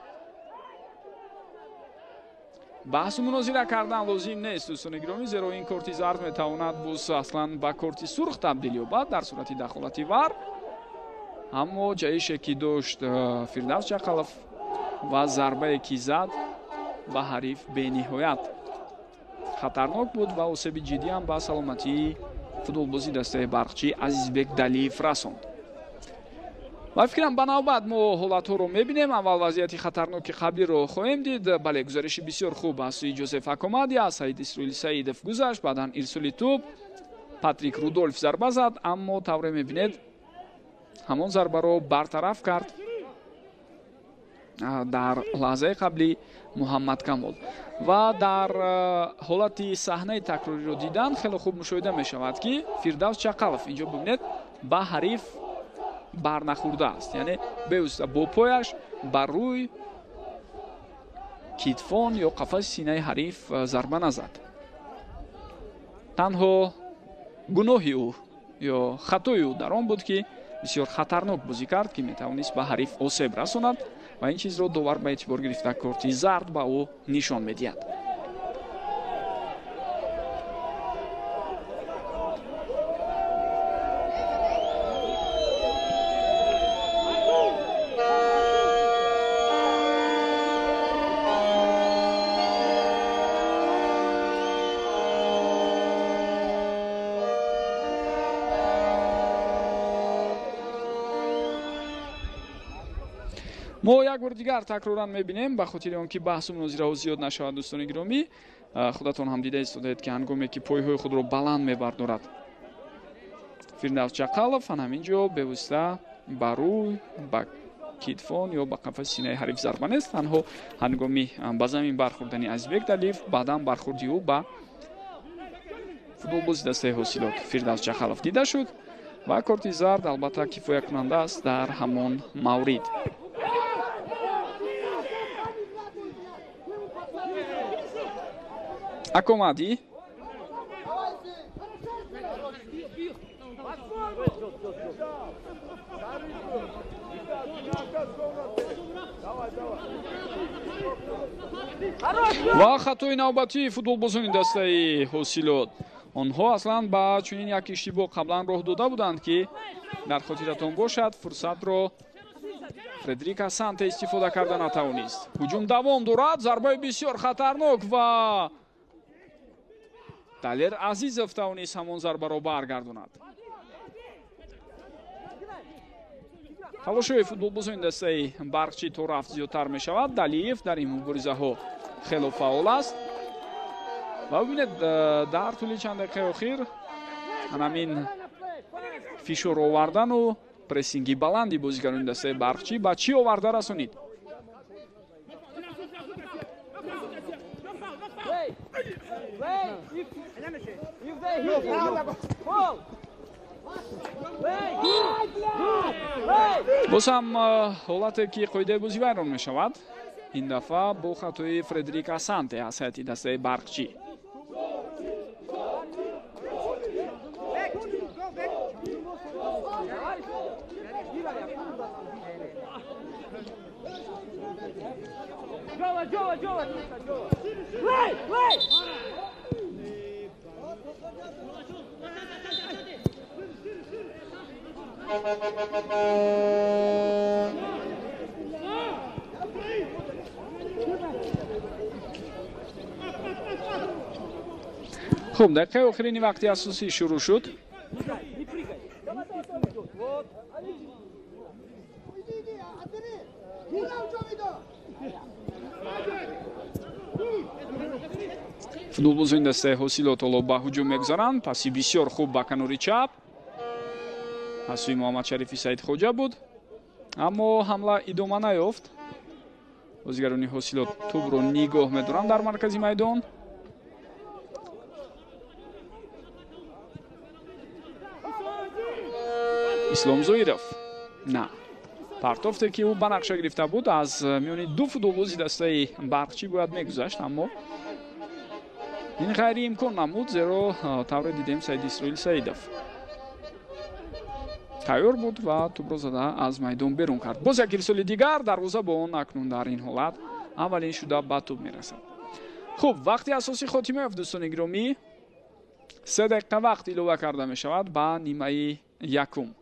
A: баҳсу мунозира кардан лозим нест дӯстони гиромӣ, зеро ин корти зард метавонад боз аслан ба корти сурх табдил ёбад дар сурати дахолати вар. аммо ҷаише ки дошт Фирдавс Чақалов ва зарбае ки зад ба ҳариф бениҳоят хатарнок буд ва осеби ҷиддӣ ҳам ба саломатии футболбози дастаи Барқчӣ Азизбек Далиев расонд. ва фикрам ба навбат мо ҳолатҳоро мебинем. аввал вазъияти хатарноки қаблиро хоҳем дид. бале, гузариши бисёр хуб аз сӯи Ҷозеф Акомади аз Саид Исроил Саидов гузашт. баъдан ирсоли тӯб, Патрик Рудольф зарба зад, аммо тавре мебинед ҳамон зарбаро бартараф кард дар лаҳзаи қаблӣ Муҳаммад Камол. ва дар ҳолати саҳнаи такрориро дидан хеле хуб мушоҳида мешавад ки Фирдавс Чақалов инҷо бибинед ба ҳариф барнахӯрдааст, яъне бевосита бо пояш бар рӯй китфон ё қафаси синаи ҳариф зарба назад. танҳо гуноҳи ӯ ё хатои ӯ дар он буд ки بسیار خطرناک بازی کرد که میتوانست به حریف آسیب رساند و این چیز را داور به اعتبار گرفته کارت زرد به او نشان میدهد. ما یک بار دیگر تکرارا می‌بینیم به خاطر آنکه بحث و مناظره ها زیاد نشود. دوستان گرامی، خودتان هم دیده استودید که هنگامی که پایهای خود را بلند می‌بردارد فیردوس چقالов همینجا به واسطه بروی با کتفان یا با قفس سینه حریف ضربه نیست، تنها هنگامی به زمین برخوردن ازبک دلیف بعدا برخوردی او با فوتبالباز دسته حاصلات فیردوس چقالов دیده شد و کارت زرد البته کفایه کننده است در همان مورد. Акомади ва хатои навбатии футболбозони дастаи ҳосилот. онҳо аслан ба чунин як иштибоҳ қаблан роҳ дода буданд ки дар хотиратон бошад фурсатро Фредерика Санте истифода карда натавонист. ҳуҷум давом дорад, зарбаи бисёр хатарнок ва Талер Азизов тавонист ҳамон зарбаро баргардонад. талошҳои футболбозони дастаи барқчӣ то рафт зиёдтар мешавад. Далиев дар ин муборизаҳо хело фаъол аст ва бибинед дар тӯли чанд дақиқаи охир ҳамин фишор овардану прессинги баланди бозигарони дастаи барқчӣ ба чӣ оварда расонид. боз ҳам ҳолате ки қоидаи бозӣ вайрон мешавад. ин дафъа бо хатои Фредерика Санте аз ҳайати дастаи барқчӣ. خب دقیقه آخرین وقتی اساسی شروع شد. футболбозони дастаи ҳосилот ҳоло ба ҳуҷум мегузаранд. паси бисёр хуб ба канори чап аз сӯи Муҳаммад Шарифи Саидхоҷа буд, аммо ҳамла идома наёфт. бозигарони ҳосилот тӯбро нигоҳ медоранд дар маркази майдон. ислом Зоиров на партофте ки ӯ ба нақша гирифта буд аз миёни ду футболбози дастаи барқчӣ бояд мегузашт, аммо ин ғайриимкон намуд, зеро тавре дидем Саид Исроил Саидов тайёр буд ва тӯбро зада аз майдон берун кард. боз як ирсоли дигар, дарвозабон акнун дар ин ҳолат аввалин шуда ба тӯб мерасад. хуб, вақти асосӣ хотима ёфт. дӯстони гиромӣ, 3 дақиқа вақт илова карда мешавад ба нимаи якум.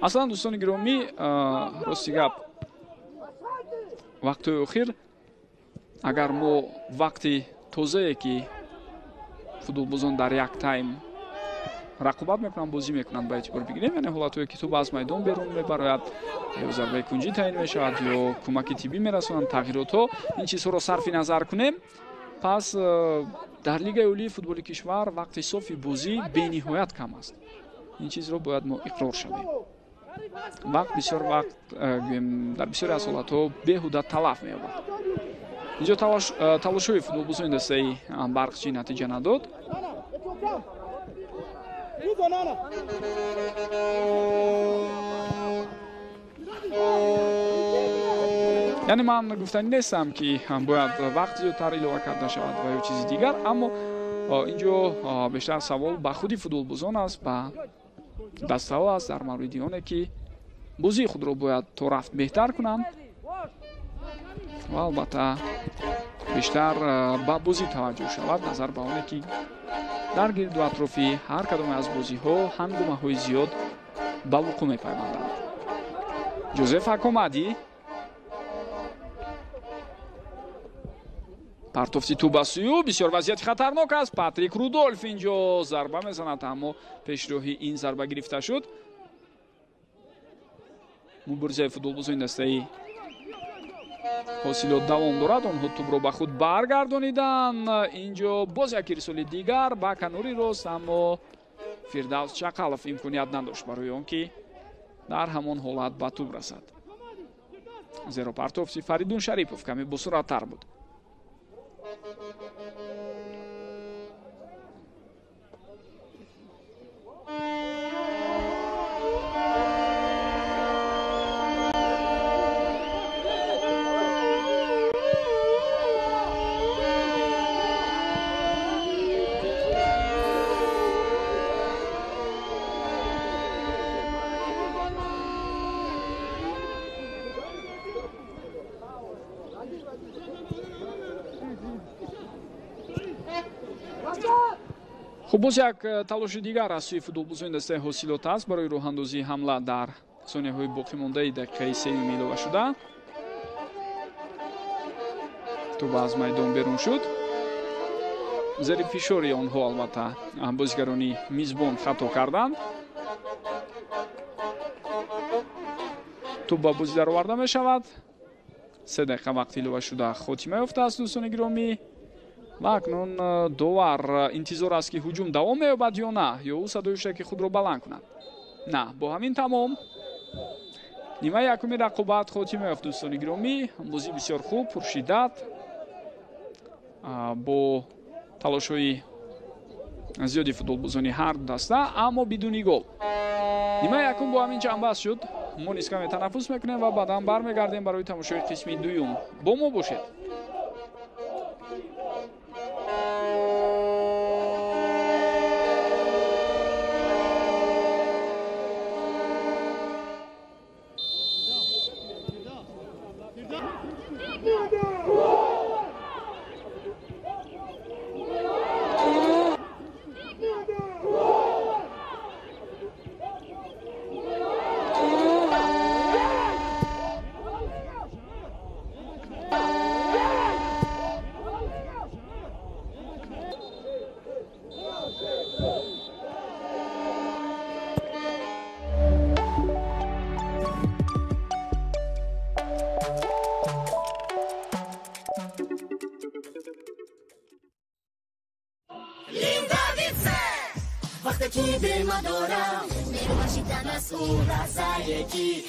A: аслан дӯстони гиромӣ, рости гап вақтҳои охир агар мо вақти тозае ки футболбозон дар як тайм рақобат мекунанд, бозӣ мекунанд, ба эътибор бигирем, яъне ҳолатҳое ки тӯб аз майдон берун мебарояд, ё зарбаи кунҷӣ таъин мешавад, ё кӯмаки тиббӣ мерасонанд, тағйиротҳо, ин чизҳоро сарфи назар кунем, пас дар лигаи олии футболи кишвар вақти софи бозӣ бениҳоят кам аст. ин чизро бояд мо иқрор шавем. вақт бисёр вақт дар бисёре аз ҳолатҳо беҳуда талаф меёбад. инҷо талошҳои футболбозони дастаи барқчӣ натиҷа надод. яъне ман гуфтанӣ нестам ки бояд вақт зиёдтар илова карда шавад ва ё чизи дигар, аммо اینجا بیشتر سوال به خودی فوتبالبازان است، به دسته‌ها است در مورد آنه که بازی خود را باید تا رفت بهتر کنند و البته بیشتر به بازی توجه شود، نظر به آنه که در گرد و اطرافی هر کدام از بازی ها هنگامه های زیاد به وقوع می‌پیوندند. جوزف حکامدی партофти ту ба сӯю бисёр вазъияти хатарнок аст. Патрик Рудольф инҷо зарба мезанад, аммо пешроҳи ин зарба гирифта шуд. муборизаи футболбозони дастаи ҳосилот давом дорад. онҳо тӯбро ба худ баргардонидан. инҷо боз як ирсоли дигар ба канори рост, аммо фирдавс чақалов имконият надошт барои он ки дар ҳамон ҳолат ба тӯб расад, зеро партофти Фаридун Шарипов каме босураттар буд. хуб, боз як талоши дигар аз сӯи футболбозони дастаи ҳосилот аст барои роҳандозии ҳамла дар сонияҳои боқимондаи дақиқаи сеюм илова шуда. тӯба аз майдон берун шуд. зери фишори онҳо албатта бозигарони мизбон хато карданд. тӯб ба бозӣ дароварда мешавад. 3 дақиқа вақт илова шуда хотима ёфтааст дӯстони гиромӣ. ва акнун довар интизор аст ки ҳуҷум давом меёбад ё на, ё ӯ садои шуда ки худро баланд кунад. на, бо ҳамин тамом нимаи якуми рақобат хотима ёфт дӯстони гиромӣ. бозӣ бисёр хуб, пуршиддат, бо талошҳои зиёди футболбозони ҳар ду даста, аммо бидуни гол. нимаи якум бо ҳамин ҷанбаст шуд. мо низ каме танаффус мекунем ва баъдан бармегардем барои тамошои қисми дуюм. бо мо бошед.
B: وقتی به ما دارم نمی‌باشیدن از او رضایتی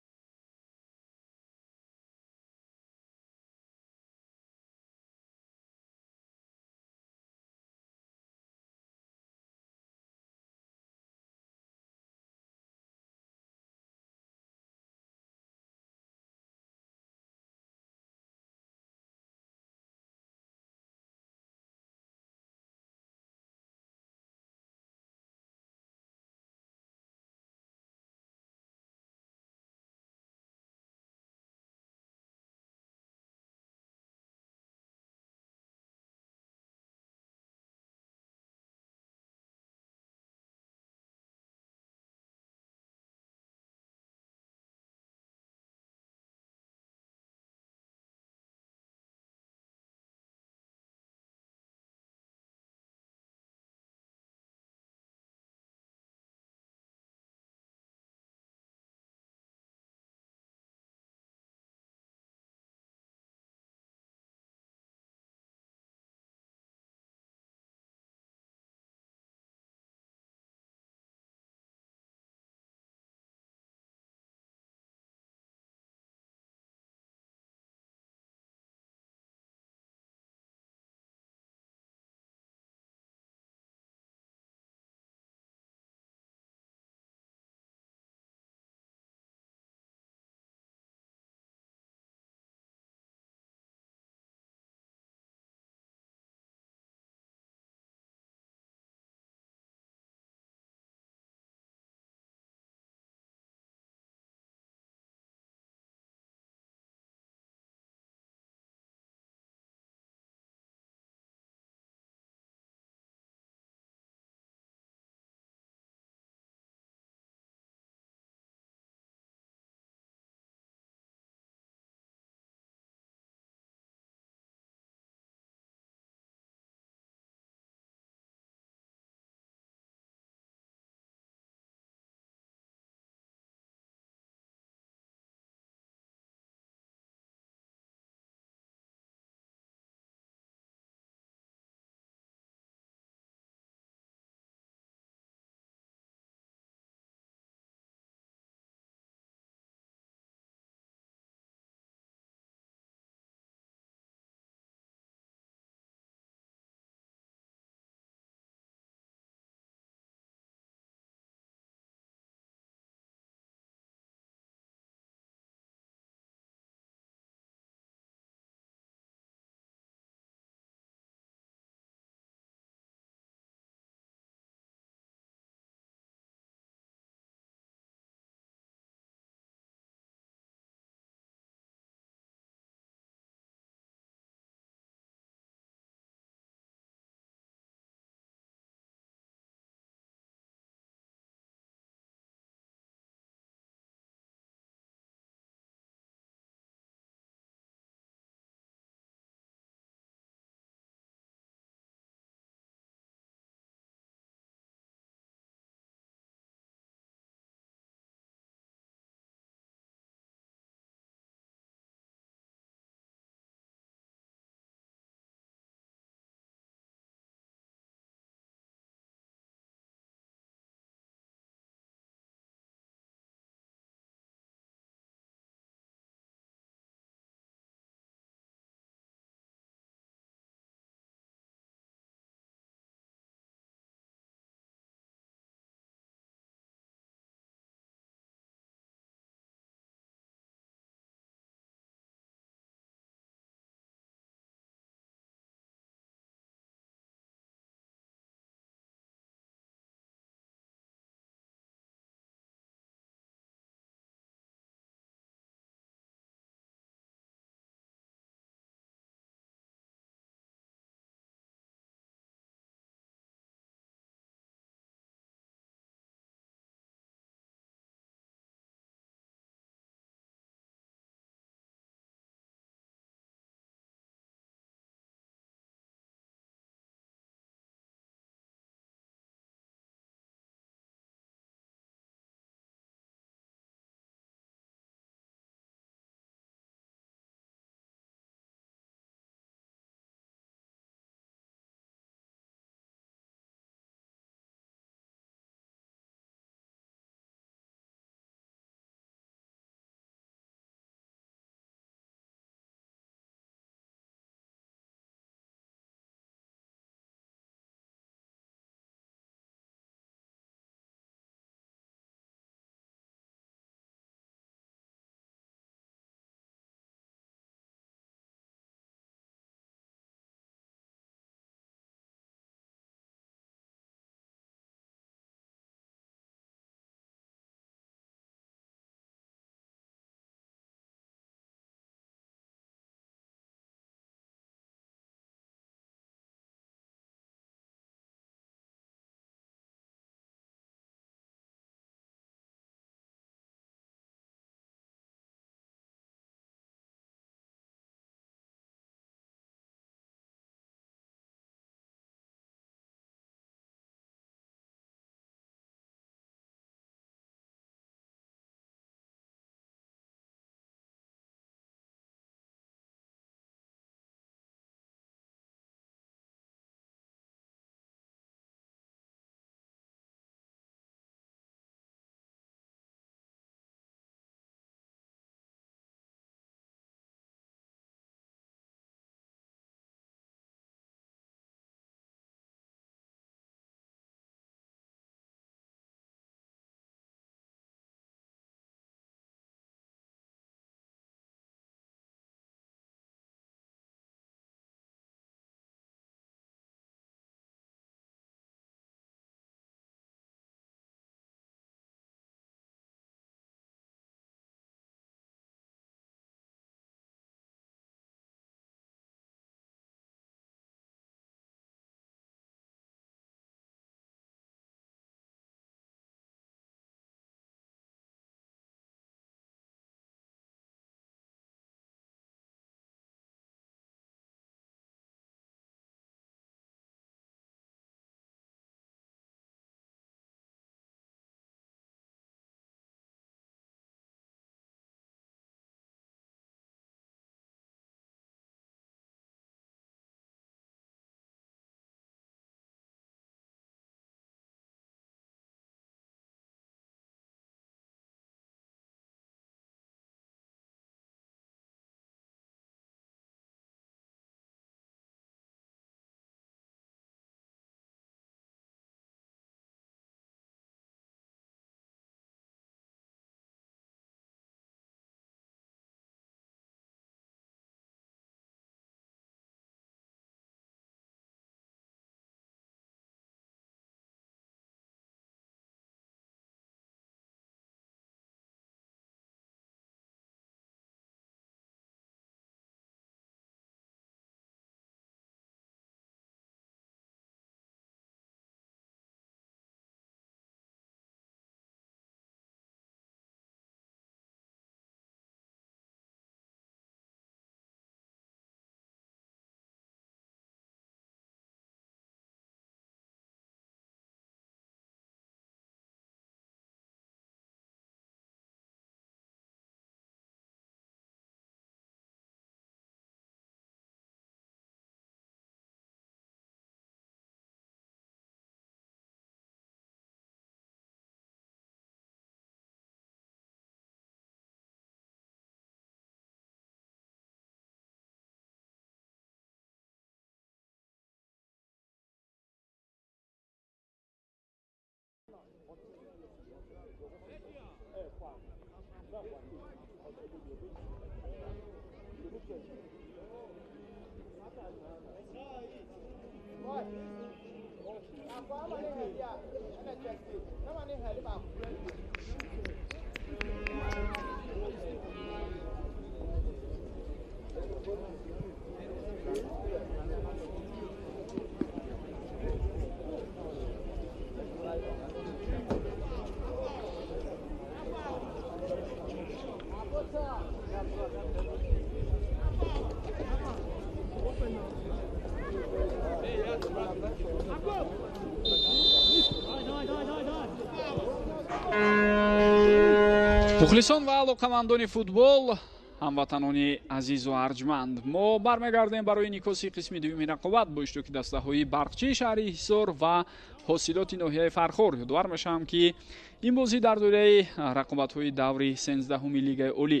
A: мухлисон ва алоқамандони футбол, ҳамватанони азизу арҷманд, мо бармегардем барои никоси қисми дуюми рақобат бо иштироки дастаҳои Барқчии шаҳри Ҳисор ва ҳосилоти ноҳияи Фархор. ёдовар мешавам ки ин бозӣ дар доираи рақобатҳои даври 13-уми лигаи олӣ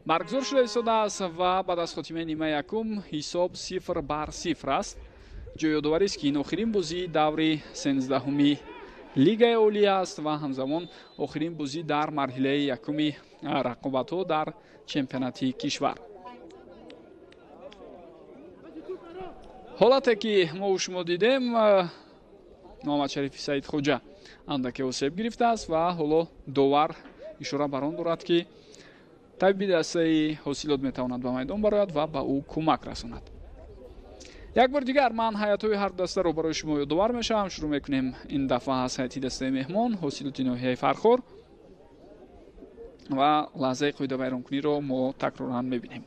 A: баргузор шуда истодааст ва баъд аз хотимаи нимаи якум ҳисоб 0-0 аст. ҷои ёдоварист ки ин охирин бозии даври 13-уми лигаи олӣ аст ва ҳамзамон охирин бозӣ дар марҳилаи якуми рақобатҳо дар чемпионати кишвар. ҳолате ки мо шумо дидем, муҳаммад шарифи саидхоҷа андаке осеб гирифтааст ва ҳоло довар ишора бар он дорад ки табиби дастаи ҳосилот метавонад ба майдон барояд ва ба ӯ кӯмак расонад. як бор дигар ман ҳаятҳои ҳар дастаро барои шумо ёдовар мешавам. шурӯъ мекунем ин дафъа аз ҳайати дастаи меҳмон ҳосилоти ноҳияи Фархор ва лаҳзаи қоидавайронкуниро мо такроран мебинем.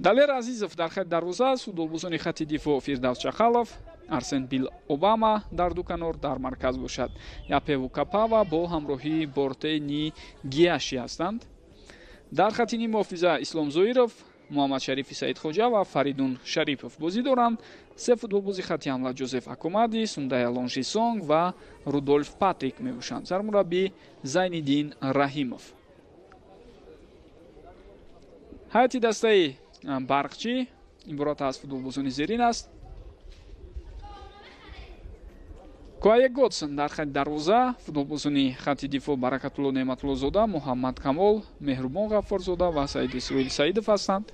A: Далер Азизов дар хати дарвоза, футболбозони хати дифоъ Фирдавс Чахалов, Арсен Бил Обама дар ду канор дар марказ бошад. Япеву Капава бо ҳамроҳии Бортени Гияши ҳастанд. дар хати ним муҳофиза Ислом Зоиров, муҳаммад шарифи саидхоҷа ва Фаридун Шарипов бозӣ доранд. се футболбози хати ҳамла Ҷозеф Акомади, Сундая Лонжисонг ва Рудольф Патрик мебошанд. сармураббӣ Зайниддин Раҳимов. ҳайати дастаи Барқчӣ иборат аз футболбозони зерин аст. Коае Готсон дар хати дарвоза, футболбозони хати дифоъ Баракатулло Неъматуллозода, Муҳаммад Камол, Меҳрубон Ғаффорзода ва Саид Исроил Саидов ҳастанд.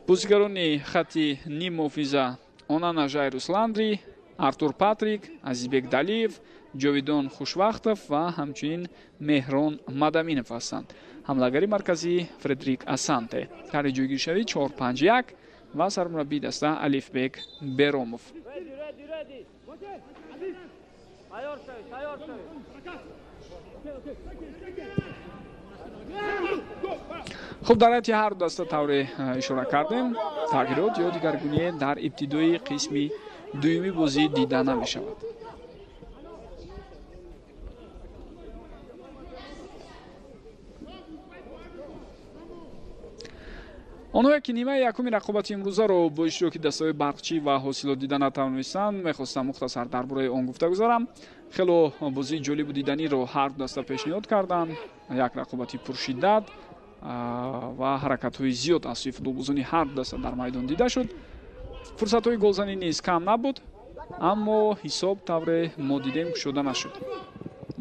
A: бозигарони хати ним муҳофиза Онана Жайрус Ландри, Артур Патрик, Азизбек Далиев, Ҷовидон Хушвақтов ва ҳамчунин Меҳрон Мадаминов ҳастанд. ҳамлагари марказӣ Фредрик Асанте. таҳри ҷойгиршавӣ 4-5-1 ва сармураббии даста Алифбек Беромов. хуб, дар ҳайати ҳар даста тавре ишора кардем. тағйирот ё дигаргуние дар ибтидои қисми дуюми бозӣ дида намешавад. онҳое ки нимаи якуми рақобати имрӯзаро бо иштироки дастаҳои Барқчӣ ва ҳосилот дида натавонистанд, мехостам мухтасар дар бораи он гуфта гузарам. хело бозии ҷолибу диданиро ҳар даста пешниҳод карданд. як рақобати пуршиддат ва ҳаракатҳои зиёд аз сӯи футболбозони ҳар даста дар майдон дида шуд. фурсатҳои голзанӣ низ кам набуд, аммо ҳисоб тавре мо дидем кушода нашуд.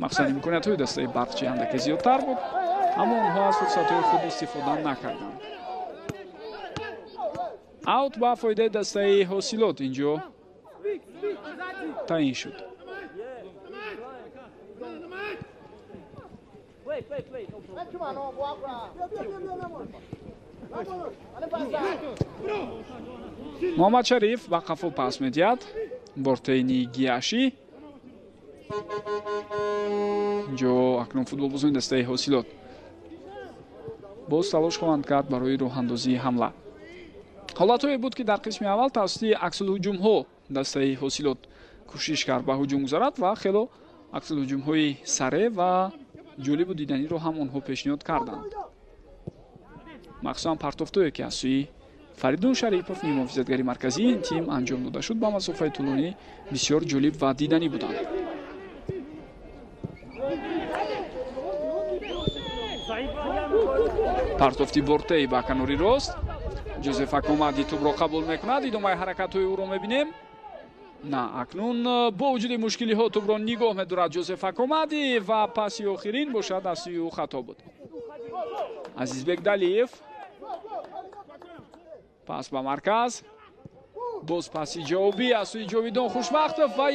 A: мақсад имкониятҳои дастаи Барқчӣ андаке зиёдтар буд, аммо онҳо аз фурсатҳои худ истифода накарданд. аут ба фоидаи дастаи ҳосилот инҷо таъин шуд. муҳаммад шариф ба қафо пас медиҳад. Бортени Гияши инҷо акнун футболбозони дастаи ҳосилот боз талош хоҳанд кард барои роҳандозии ҳамла. ҳолатҳое буд ки дар қисми аввал тавассути аксулҳуҷумҳо дастаи ҳосилот кӯшиш кард ба ҳуҷум гузарад ва хело аксулҳуҷумҳои саре ва ҷолибу диданиро ҳам онҳо пешниҳод карданд. махсусан партофтое ки аз сӯи Фаридун Шарипов муҳофизатгари марказии ин тим анҷом дода шуд ба масофаи тӯлонӣ бисёр ҷолиб ва диданӣ буданд. партофти Бортей ба канори рост. Ҷозеф Акомади тӯбро қабул мекунад. идомаи ҳаракатҳои ӯро мебинем. на акнун бо вуҷуди мушкилиҳо тӯбро нигоҳ медорад Ҷозеф Акомади ва паси охирин бошад аз сӯи ӯ хато буд. Азизбек Далиев пас ба марказ. باز پاسی جوابی از سوی جاویدان خوشبختov و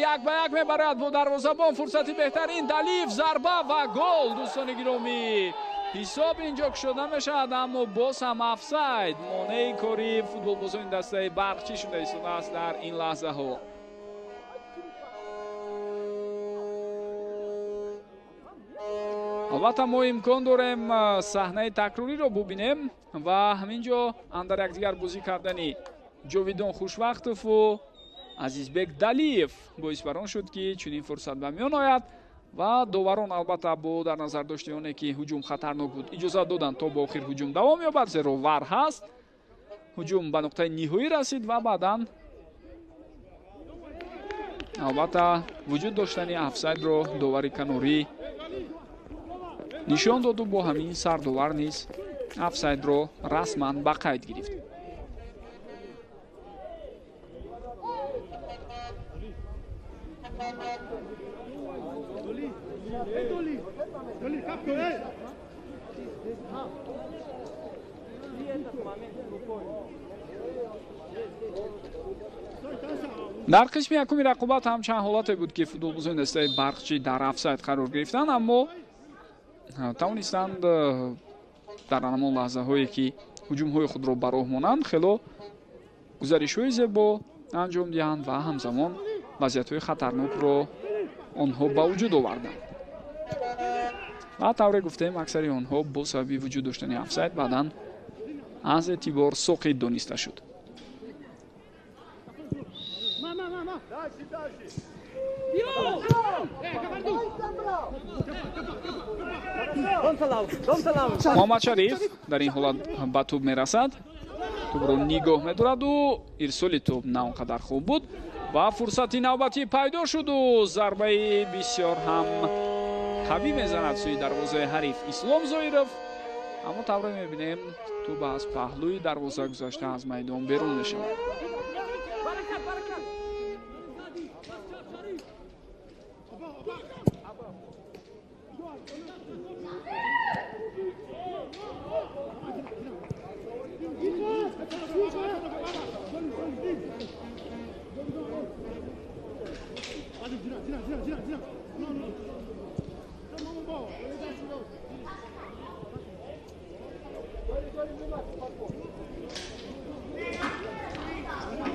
A: 1-1 میبرد با دروازه‌بان. فرصتی بهترین دلیف ضربه و گل. دوستان گرامی حساب اینجا شده میشد اما باز هم افساید. مانع کاری فوتبالبازان دسته برقچی شده است در این لحظه ها. البته ما امکان داریم صحنه تکراری رو ببینیم و همینجا اندر یک دیگر بازی کردنی جاویدان خوشبختov و عزیزبек دلیف باعث بران شد که چنین فرصت به میان آید و داوران البته با در نظر داشته اونه که هجوم خطرناک بود اجازه دادن تا با آخر هجوم دوام یابد، زیرا ور هست. هجوم به نقطه نهایی رسید و بعدا البته وجود داشتنی افساید رو داوری کناری نشان داد و با همین سرداور نیز افساید رو رسما به قید گرفت. در قسم یکم رقابت هم چند حالت بود که فوتبالبازان دسته برقچی در افساید قرار گرفتند، اما توانستند در همان لحظه هایی که هجوم های خود را به راه مانند خیلی گزارش های زیبا انجام دهند و همزمان وضعیت های خطرناک را آنها به وجود آوردند. و طوری گفتیم اکثر آنها با سبب وجود داشتن افساید بعداً از اعتبار ساقط دانسته شد. محمد شریف در این حالت به توپ میرسد، توپ را نگاه می‌دارد و ارسال توپ نه آنقدر خوب بود و فرصتی نوبتی پیدا شد و ضربه بسیار هم قوی میزند سوی دروازه حریف اسلام ظاهرov، اما طوری می‌بینیم توپ از پهلوی دروازه گذشته از میدان بیرون می‌شود.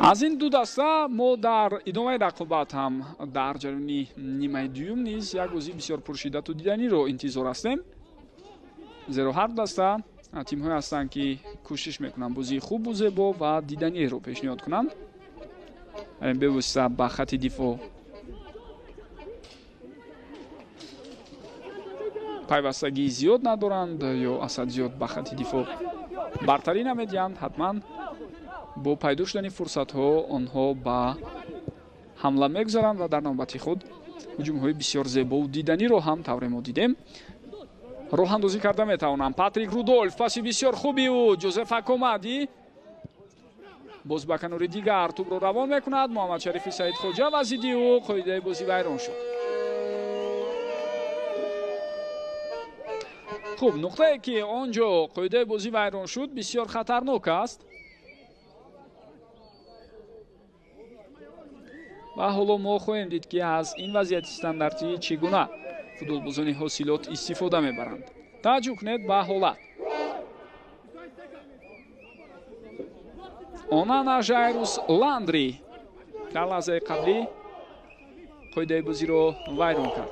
A: از این دو دسته ما در ادامه رقابت هم در جریان نیمه دوم نیز یک بازی بسیار پرشدت و دیدنی رو انتظار هستیم، زیرا هر دسته تیم های هستند که کوشش میکنند بازی خوب و زیبا و دیدنی رو پیشنهاد کنند. به واسطه به خط دفاع پیوستگی زیاد ندارند یا اصلا زیاد به خط دفاع برتری نمیدهند، حتما با پیدا شدن فرصت ها آنها به حمله میگذارند و در نوبت خود هجوم های بسیار زیبا و دیدنی رو هم طوری ما دیدیم. راه اندازی کرده میتوانند. پاتریک رودولف پاسی بسیار خوبی و جوزف حکومتی باز به کنار دیگر توپ رو روان میکند. محمد شریف سعید خوجه وزیدی و قاعده بازی ویران شد. خوب، نقطه که آنجا قاعده بازی ویران شد بسیار خطرناک است و حالا ما خواهیم دید که از این وضعیت استانداردی چگونه فوتبالبازان حاصلات استفاده میبرند. توجه کنید به حالت. آنانا ژایروس لاندری در لحظه قبلی قاعده بازی رو ویران کرد.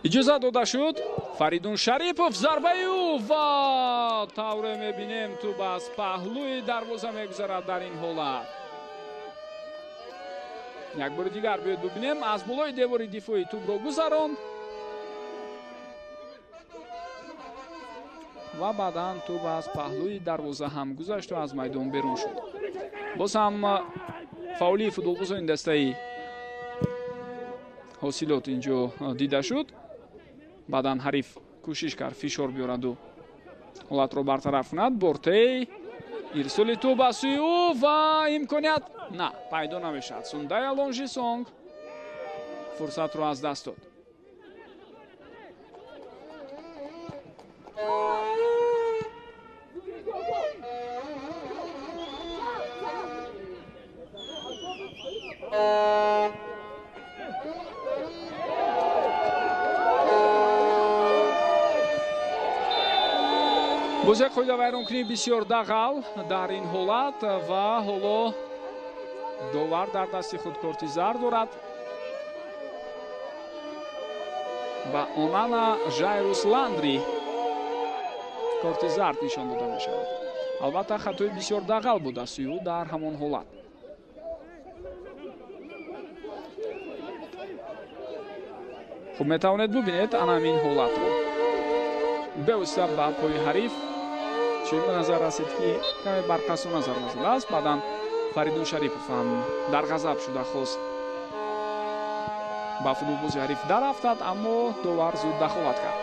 A: اجازه داده شد. فریدون شریپوف ضربه او و طوری میبینیم توپ از پهلوی دروازه میگذرد. در این حالت یک بار دیگر بیاید ببینیم. از بالای دیوار دفاعی توپ را گذراند و بعدا توپ از پهلوی دروازه هم گذشت و از میدان بیرون شد. باز هم فولی فوتبالبازان دسته ҳосилот инҷо дида шуд. баъдан ҳариф кӯшиш кард фишор биёраду ҳолатро бартараф кунад. Бортей ирсоли тӯб аз сӯи ӯ ва имконият на пайдо намешавад. Сундай Алонжи Сонг фурсатро аз даст дод. бозиак қоида вайронкунӣ бисёр дағал дар ин ҳолат ва ҳоло довар дар дасти худ корти зард дорад. ба Онана Жайрус Ландри корти зард нишон дода мешавад. албатта хатои бисёр дағал буд аз сӯи ӯ дар ҳамон ҳолат. хуб метавонед бубинед анамин ҳолатро бевосита ба пои ҳариф чун ба назар расид ки каме барқасона зарба задааст. баъдан Фаридун Шарипов ҳам дар ғазаб шуда хост ба футболбози ҳариф дарафтад, аммо довар зуд дахолат кард.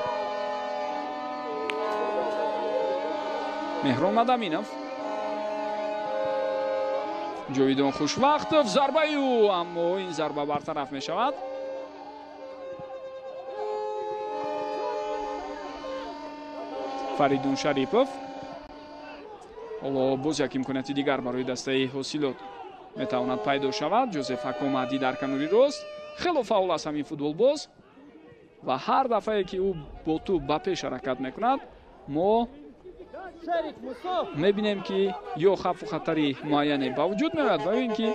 A: Меҳрон Мадаминов, Ҷовидон Хушвақтов, зарбаи ӯ, аммо ин зарба бартараф мешавад. Фаридун Шарипов ҳоло боз як имконияти дигар барои дастаи ҳосилот метавонад пайдо шавад. Ҷозеф Ҳакомади дар канори рост. хело фаул аст ҳамин футболбоз ва ҳар дафъае ки ӯ бо тӯб ба пеш ҳаракат мекунад мо мебинем ки ё хавфу хатари муайяне ба вуҷуд меояд ва ё ин ки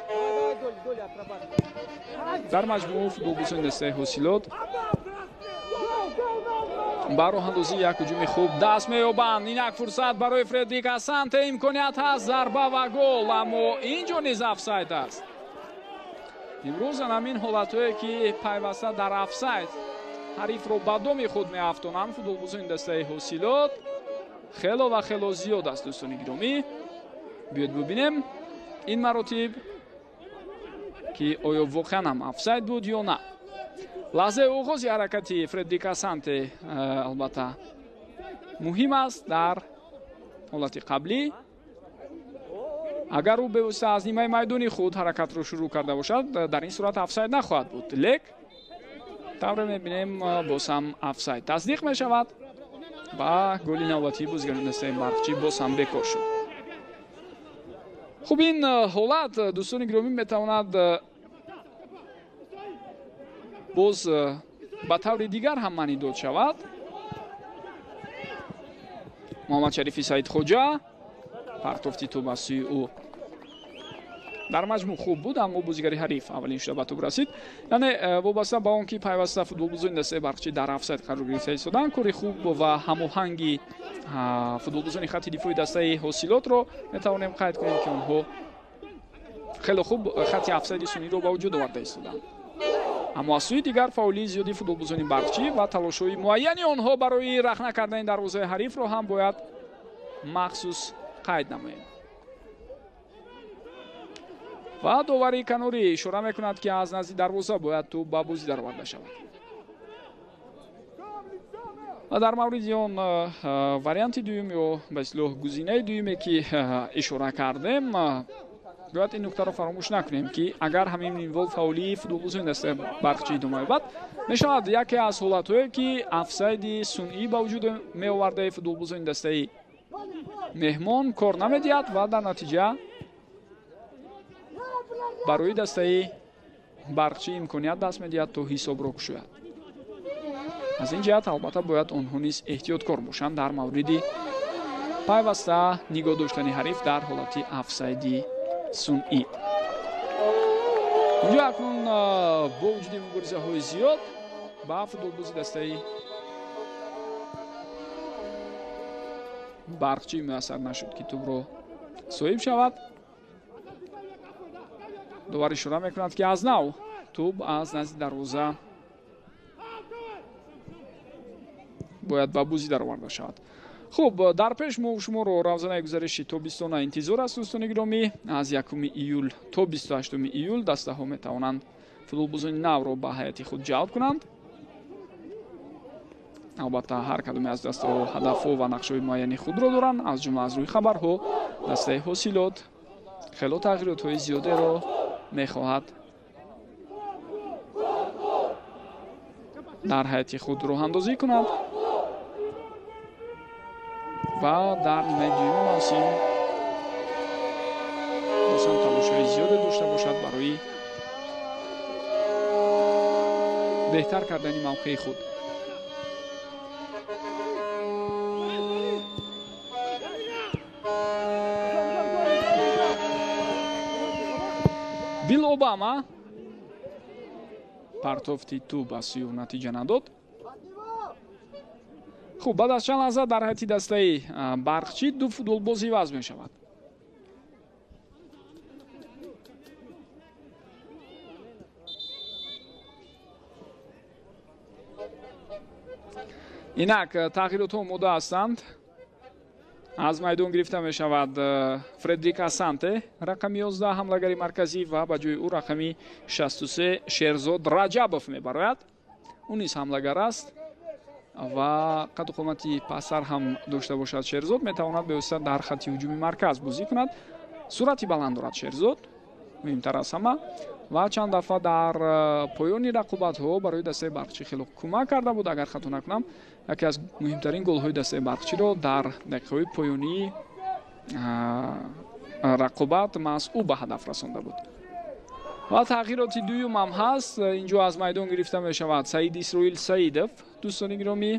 A: дар маҷмӯъ футболбозони дастаи ҳосилот ба роҳандозии як ҳуҷуми хуб даст меёбанд. инак фурсат барои Фредрик Асанте, имконият ҳаст, зарба ва гол, аммо инҷо низ офсайд аст. имрӯз ҳамин ҳолатҳое ки пайваста дар офсайд ҳарифро ба доми худ меафтонанд футболбозони дастаи ҳосилот хело ва хело зиёд аст. дӯстони гиромӣ, биёед бубинем ин маротиб ки оё воқеан ҳам офсайд буд ё на. лаҳзаи оғози ҳаракати Фредрик Асанте албатта муҳим аст дар ҳолати қаблӣ. агар ӯ бевосита аз нимаи майдони худ ҳаракатро шурӯъ карда бошад, дар ин сурат офсайд нахоҳад буд. лек тавре мебинем боз ҳам офсайд тасдиқ мешавад ва голи навбатии бозигарони дастаи барқчӣ боз ҳам бекор шуд. хуб ин ҳолат дӯстони гиромӣ метавонад боз ба таври дигар ҳам маънӣ дод шавад. муҳаммад Шарифи Саидхоҷа партофти тӯб аз сӯи ӯ дар маҷмӯъ хуб буд, аммо бозигари ҳариф аввалин шуда ба тӯб расид. яъне вобаста ба он ки пайваста футболбозони дастаи барқчӣ дар офсайд қарор гирифта истоданд, кори хуб ва ҳамоҳанги футболбозони хатти дифои дастаи ҳосилотро метавонем қайд кунем ки онҳо хело хуб хатти офсайди сунъиро ба вуҷуд оварда истоданд. аммо аз сӯи дигар фаъолии зиёди футболбозони барқчӣ ва талошҳои муайяни онҳо барои рахна кардани дарвозаи ҳарифро ҳам бояд махсус қайд намоем. ва довари канорӣ ишора мекунад ки аз назди дарвоза бояд тӯб ба бозӣ дароварда шавад. ва дар мавриди он варианти дуюм ё ба ислоҳ гузинаи дуюме ки ишора кардем, бояд ин нуктаро фаромӯш накунем ки агар ҳамин минвол фаъолии футболбозони дастаи барқчӣ идома ёбад, мешавад яке аз ҳолатҳое ки офсайди сунъӣ ба вуҷуд меовардаи футболбозони дастаи меҳмон кор намедиҳад ва дар натиҷа барои дастаи барқчӣ имконият даст медиҳад то ҳисобро кушояд. аз ин ҷиҳат албатта бояд онҳо низ эҳтиёткор бошанд дар мавриди пайваста нигоҳ доштани ҳариф дар ҳолати офсайди сунъӣ. инҷо акнун бо вуҷуди муборизаҳои зиёд ба футболбози дастаи барқчӣ муяссар нашуд ки тӯбро соҳиб шавад. довар ишора мекунад ки аз нав тӯб аз назди дарвоза бояд ба бозӣ дароварда шавад. хуб, дар пеш мо шуморо равзанаи гузариши тобистона интизор аст. дӯстони гиромӣ, аз 1 июл то 28 июл дастаҳо метавонанд футболбозони навро ба ҳайати худ ҷалб кунанд. албатта ҳар кадоме аз дастаҳо ҳадафҳо ва нақшҳои муайяни худро доранд. аз ҷумла аз рӯи хабарҳо дастаи ҳосилот хело тағйиротҳои зиёдеро мехоҳад дар ҳайати худ роҳандозӣ кунад ва дар нимаи дуюми мавсим бозам талошҳои зиёде дошта бошад барои беҳтар кардани мавқеи худ. Билл Обама партофти ту ба сӯи натиҷа надод. хуб, баъд аз чанд лаҳза дар ҳайати дастаи барқчӣ ду футболбоз иваз мешавад. инак тағйиротҳо омода ҳастанд. аз майдон гирифта мешавад Фредрик Асанте, рақами 11 ҳамлагари марказӣ ва ба ҷои ӯ рақами 63 Шерзод Раҷабов мебарояд. ӯ низ ҳамлагар аст ва қадду қомати пастар ҳам дошта бошад. Шерзод метавонад бевосита дар хатти ҳуҷуми марказ бозӣ кунад. суръати баланд дорад Шерзод, муҳимтар аз ҳама, ва чанд дафъа дар поёни рақобатҳо барои дастаи барқчӣ хело кӯмак карда буд. агар хато накунам, яке аз муҳимтарин голҳои дастаи барқчиро дар дақиқаҳои поёнии рақобат маҳз ӯ ба ҳадаф расонда буд. ва тағйироти дуюм ҳам ҳаст. инҷо аз майдон гирифта мешавад Саид Исроил Саидов, дӯстони гиромӣ,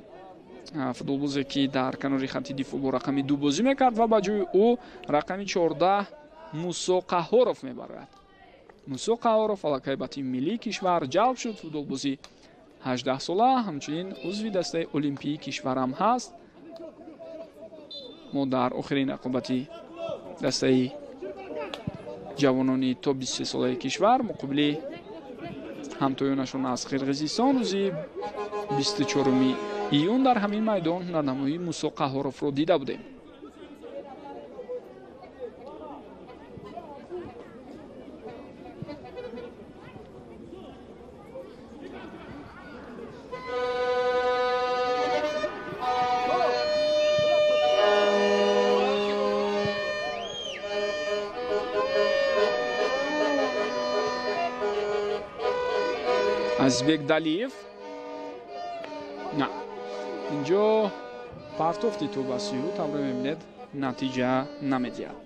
A: футболбозе ки дар канори хатти дифоъ бо рақами 2 бозӣ мекард ва ба ҷои ӯ рақами 14 Мусо Қаҳоров мебарояд. Мусо Қаҳоров аллакай ба тими миллии кишвар ҷалб шуд. футболбози 18 сола, ҳамчунин узви дастаи олимпии кишварам ҳаст. мо дар охирин рақобати дастаи ҷавонони то 23 солаи кишвар муқобили ҳамтоёнашон аз Қирғизистон рӯзи 24 июн дар ҳамин майдон ҳунарнамоии Мусо Қаҳоровро дида будем. Азизбек Далиев. На. Инҷо партофти ту ба сӯи ӯ тавре мебинед натиҷа намедиҳад.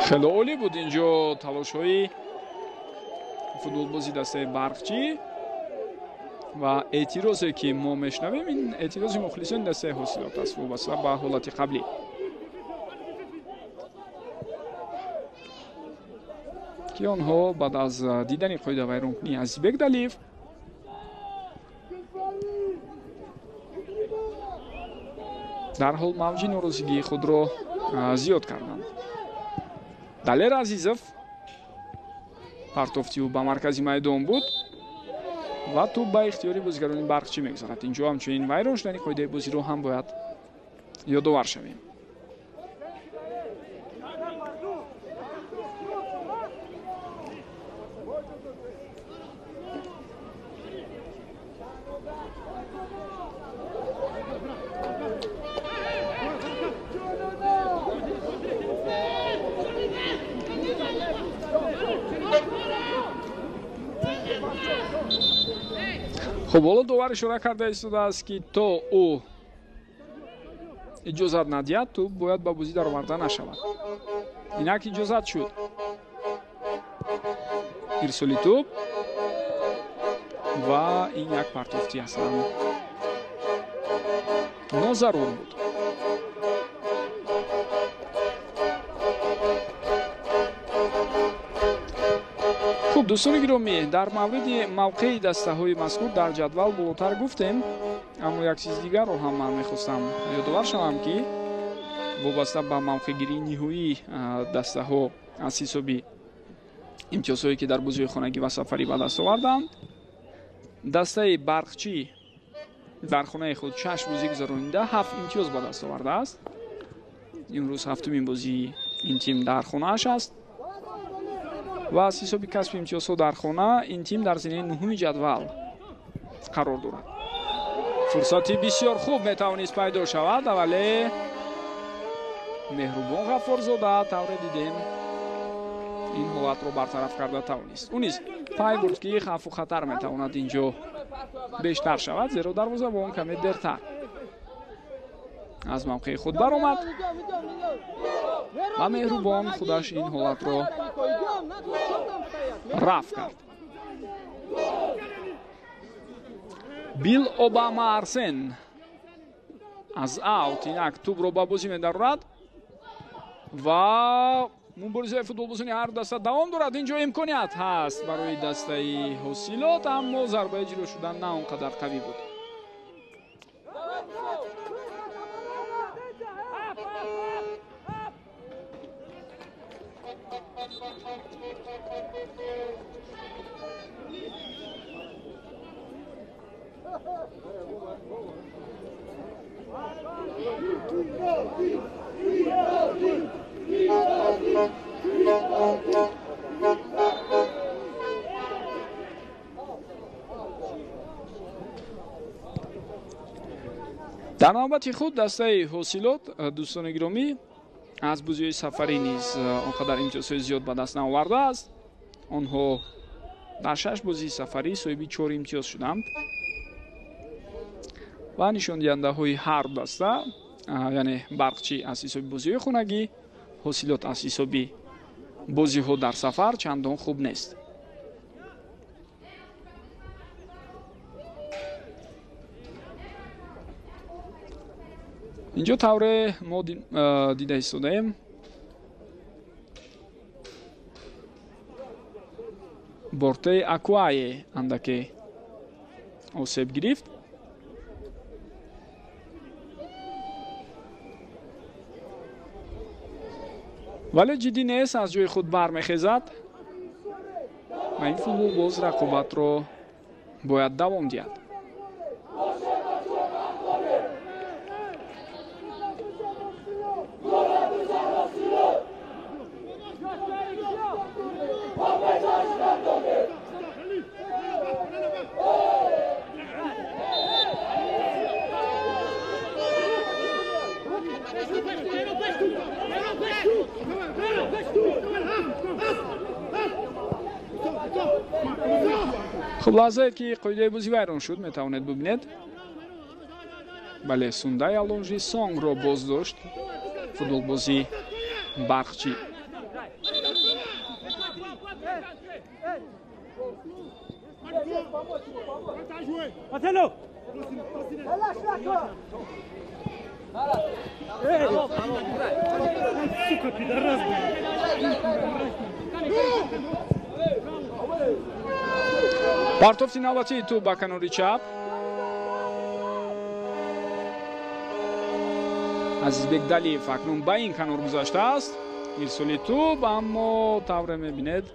A: хело олӣ буд инҷо талошҳои футболбози дастаи барқчӣ ва эътирозе ки мо мешнавем, ин эътирози мухлисони дастаи ҳосилот аст вобаста ба ҳолати қаблӣ. ки онҳо баъд аз дидани қоида вайронкунии Азизбек Далиев дарҳол мавҷи норозигии худро зиёд карданд. Далер Азизов партофти ӯ ба маркази майдон буд ва ту ба ихтиёри бозигарони барқчӣ мегузарад. инҷо ҳамчунин вайрон шудани қоидаи бозиро ҳам бояд ёдовар шавем. хуб, ҳоло довар ишора карда истодааст ки то ӯ иҷозат надиҳад, ту бояд ба бозӣ дароварда нашавад. инак иҷозат шуд. ирсоли тӯб ва ин як партофти аслан нозарур буд. хуб, дӯстони гиромӣ, дар мавриди мавқеи дастаҳои мазкур дар ҷадвал болотар гуфтем, аммо як чизи дигарро ҳам ман мехостам ёдовар шавам ки вобаста ба мавқеъгирии ниҳоии дастаҳо аз ҳисоби امتیازهایی که در بازی خانگی و سفری به دست آوردند. دسته برقچی در خانه خود 6 بازی گذرانیده 7 امتیاز به دست آورده است. امروز هفتمین بازی این تیم در خانه‌اش است و از حساب کسب امتیازها در خانه این تیم در زمینه نهم جدول قرار دارد. فرصتی بسیار خوب میتوانست پیدا شود ولی مهربان غفارزاده طور دیدیم این حالت رو برطرف کرده توانست. او نیز پای برد که خطر و خطر میتواند اینجا بیشتر شود زیرا دروازه‌بان کمی دیرتر از موقع خود برآمد و مهربان خودش این حالت رو رفع کرد. بیل اوباما ارسن از اوت اینک توپ رو به بازی می‌دارد و مبارزه فوتبال‌بازی هر دسته دوام دارد. اینجا امکانیت هست برای دسته حاصلات اما ضربه اجرا شدن نه اونقدر قوی بود. در نوبت خود دسته حاصلات دوستان گرامی از بازی سفری نیز آنقدر امتیازهای زیاد به دست نآورده است. آنها در 6 بازی سفری صاحب 4 امتیاز شدند و نشان دهنده های هر دسته یعنی برقچی از حساب بازی خانگی، حاصلات از حساب بازی ها در سفر چندان خوب نیست. اینجا طور ما دیده ایستادیم بورته اکوای اندکی آسیب گرفت ولی جدی نیست، از جای خود برمیخیزد و این فوتبال باز رقابت رو باید دوام دهد. خب لحظه که قاعده بازی ویران شد میتوانید ببینید. بله سونده الونجی سانگ رو باز داشت فوتبال بازی برقچی. партофти навбати ту ба канори чап азизбек далиев акнун ба ин канор гузаштааст. ирсоли туб аммо тавре мебинед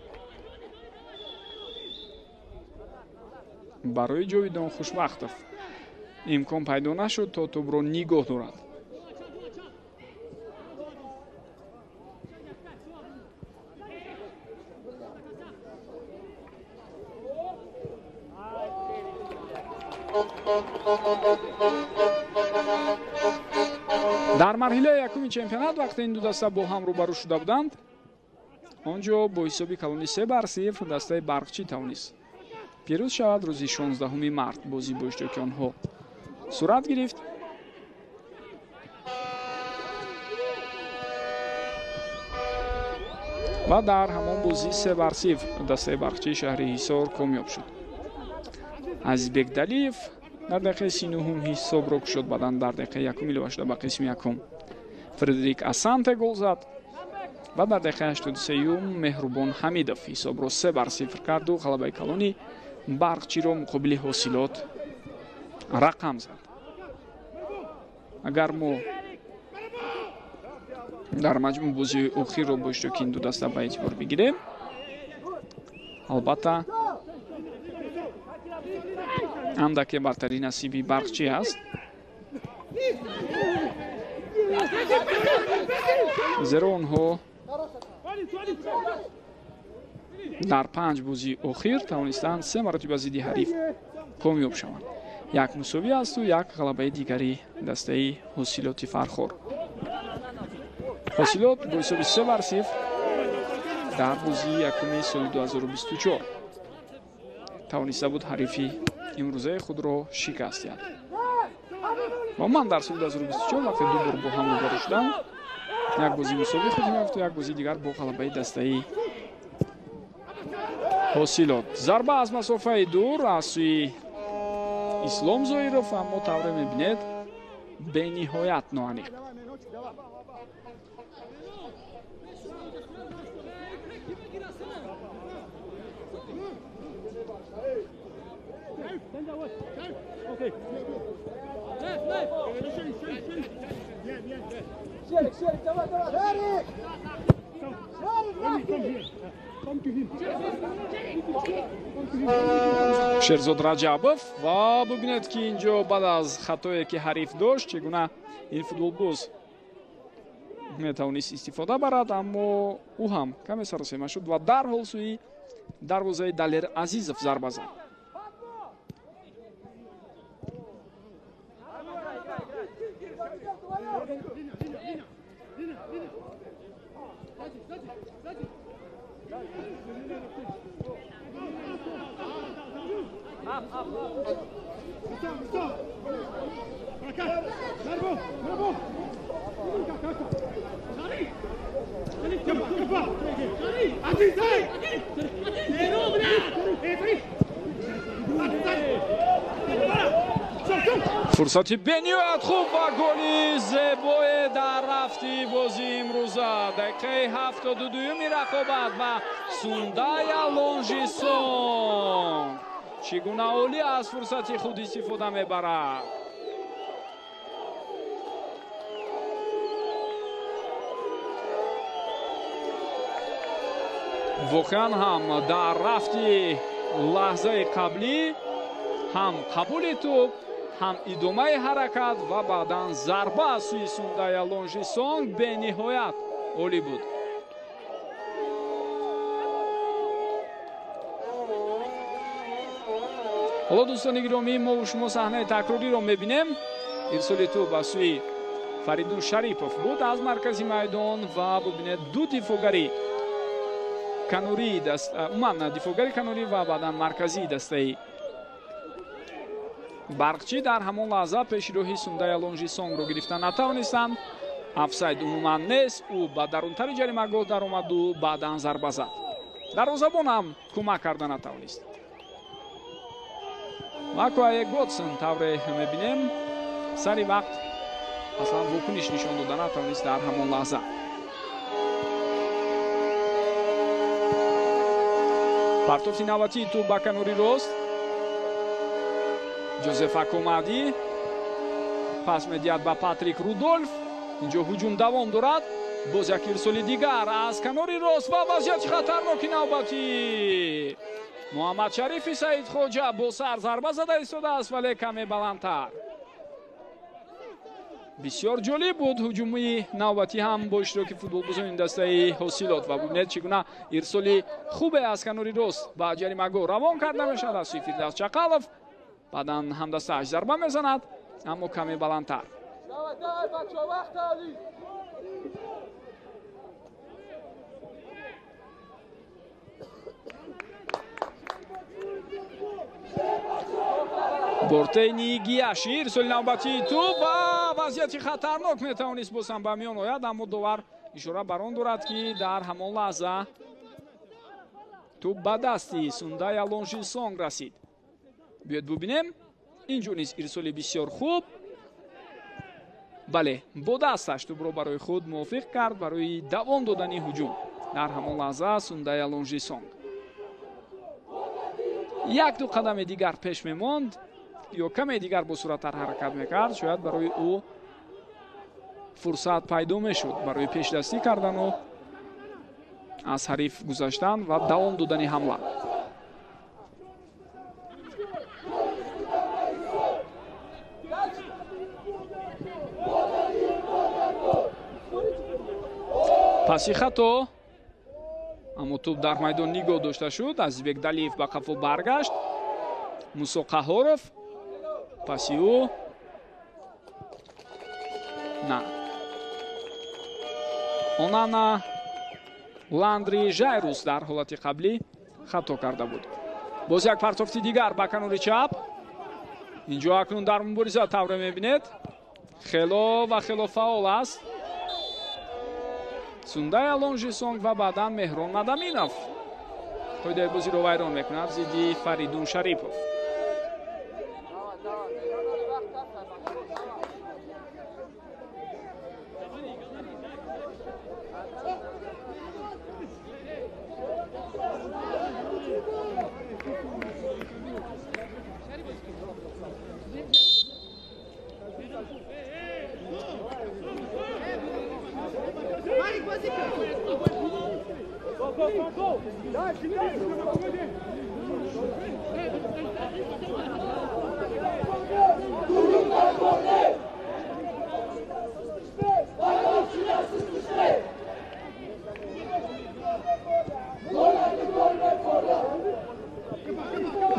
A: барои ҷовидон хушбахтов имкон пайдо нашуд то тубро нигоҳ дорад. дар марҳилаи якуми чемпионат вақте ин ду даста бо ҳам рӯбарӯ шуда буданд онҷо бо ҳисоби калони 3-0 дастаи барқчӣ тавонист пирӯз шавад. рӯзи 16 март бозӣ бо иштироки онҳо сурат гирифт ва дар ҳамон бозӣ 3-0 дастаи барқчии шаҳри ҳисор комёб шуд. азизбек далиев дар дақиқаи 39 ҳисобро кушод, баъдан дар дақиқаи 1 илова шуда ба қисми 1 фредерик асанте гол зад ва дар дақиқаи 83 меҳрубон ҳамидов ҳисобро 3-0 карду ғалабаи калони барқчиро муқобили ҳосилот рақам зад. агар мо дар маҷмӯъ бозии охирро бо иштироки ин ду даста ба эътибор бигирем албатта андаке бартари насиби барқчӣ аст. зеро онҳо дар 5 бозии охир тавонистанд 3 маротиба зидди ҳариф комёб шаванд. як мусовӣ асту як ғалабаи дигари дастаи ҳосилоти Фархор. ҳосилот бо ҳисоби 3-0 дар бозии якуми соли 2024 тавониста буд ҳарифи имрӯзаи худро шикаст диҳад. умуман дар соли 2024 вақте ду бор бо ҳам рӯбарӯ шуданд, як бозии мусовӣ худӣ меёфту, як бозии дигар бо ғалабаи дастаи ҳосилот. зарба аз масофаи дур аз сӯи Ислом Зоиров, аммо тавре мебинед бениҳоят ноаниқ. шерзод раҷабов ва бубинед ки инҷо баъд аз хатое ки ҳариф дошт чӣ гуна ин футболбоз метавонист истифода барад, аммо ӯ ҳам каме саросема шуд ва дарҳол сӯи дарвозаи Далер Азизов зарба зад. фурсати бениҳоят хуб ва голи зебое дар рафти бозии имрӯза. дақиқаи 72-юми рақобат ва Сундая Лонжисон чӣ гуна олӣ аз фурсати худ истифода мебарад. воқеан ҳам дар рафти лаҳзаи қаблӣ ҳам қабули тӯб, ҳам идомаи ҳаракат ва баъдан зарба аз сӯи Сундая Лонжисон бениҳоят олӣ буд. ҳоло дӯстони гиромӣ, мо шумо саҳнаи такрориро мебинем. ирсоли тӯб аз сӯи Фаридун Шарипов буд аз маркази майдон ва бубинед ду дифогари Канури уман дифогари Канури ва баъдан марказии дастаи Барқчӣ дар ҳамон лаҳза пешироҳи Сундая Лонжисонро гирифта натавонистанд. офсайд умуман нест, ӯ ба дарунтари ҷаримагоҳ даромаду баъдан зарба зад. дарвозабон ҳам кӯмак карда натавонист. Макуае Готсон тавре мебинем сари вақт аслан вокуниш нишон дода натавонист дар ҳамон лаҳза. партофти навбатии тӯб ба канори рост. Ҷозеф Акомади пас медиҳад ба Патрик Рудольф. инҷо ҳуҷум давом дорад. боз як ирсоли дигар аз канори рост ва вазъияти хатарноки навбатӣ. Муҳаммад Шарифи Саидхоҷа бо сар зарба зада истодааст, вале каме баландтар. бисёр ҷолиб буд ҳуҷуми навбатӣ ҳам бо иштироки футболбозони дастаи ҳосилот ва бубинед чӣ гуна ирсоли хубе аз канори рост ба ҷаримагоҳ равон карда мешавад аз сӯи Фирдавс Чақалов. баъдан ҳамдастааш зарба мезанад, аммо каме баландтар. бортейни Гияши ирсоли навбатии тӯб ва вазъияти хатарнок метавонист бозам ба миён ояд, аммо довар ишора бар он дорад ки дар ҳамон лаҳза тӯб ба дасти Сундая Лонжисон расид. биёед бубинем. инҷо низ ирсоли бисёр хуб. бале, бо дасташ тӯбро барои худ мувофиқ кард барои давом додани ҳуҷум. дар ҳамон лаҳза Сундая Лонжисон як-ду қадаме дигар пеш мемонд ё каме дигар бо суръаттар ҳаракат мекард, шояд барои ӯ фурсат пайдо мешуд барои пешдастӣ кардану аз ҳариф гузаштан ва давом додани ҳамла. паси хато, аммо тӯб дар майдон нигоҳ дошта шуд. Азизбекдалиев ба қафо баргашт. Мусо Қаҳоров, паси ӯ на Онана Ландри Жайрус дар ҳолати қаблӣ хато карда буд. боз як партофти дигар ба канори чап. инҷо акнун дар мубориза тавре мебинед. хело ва хело фаъол аст. Сундай Алонжисонг ва баъдан Меҳрон Мадаминов қоидаи бозиро вайрон мекунад зидди Фаридун Шарипов.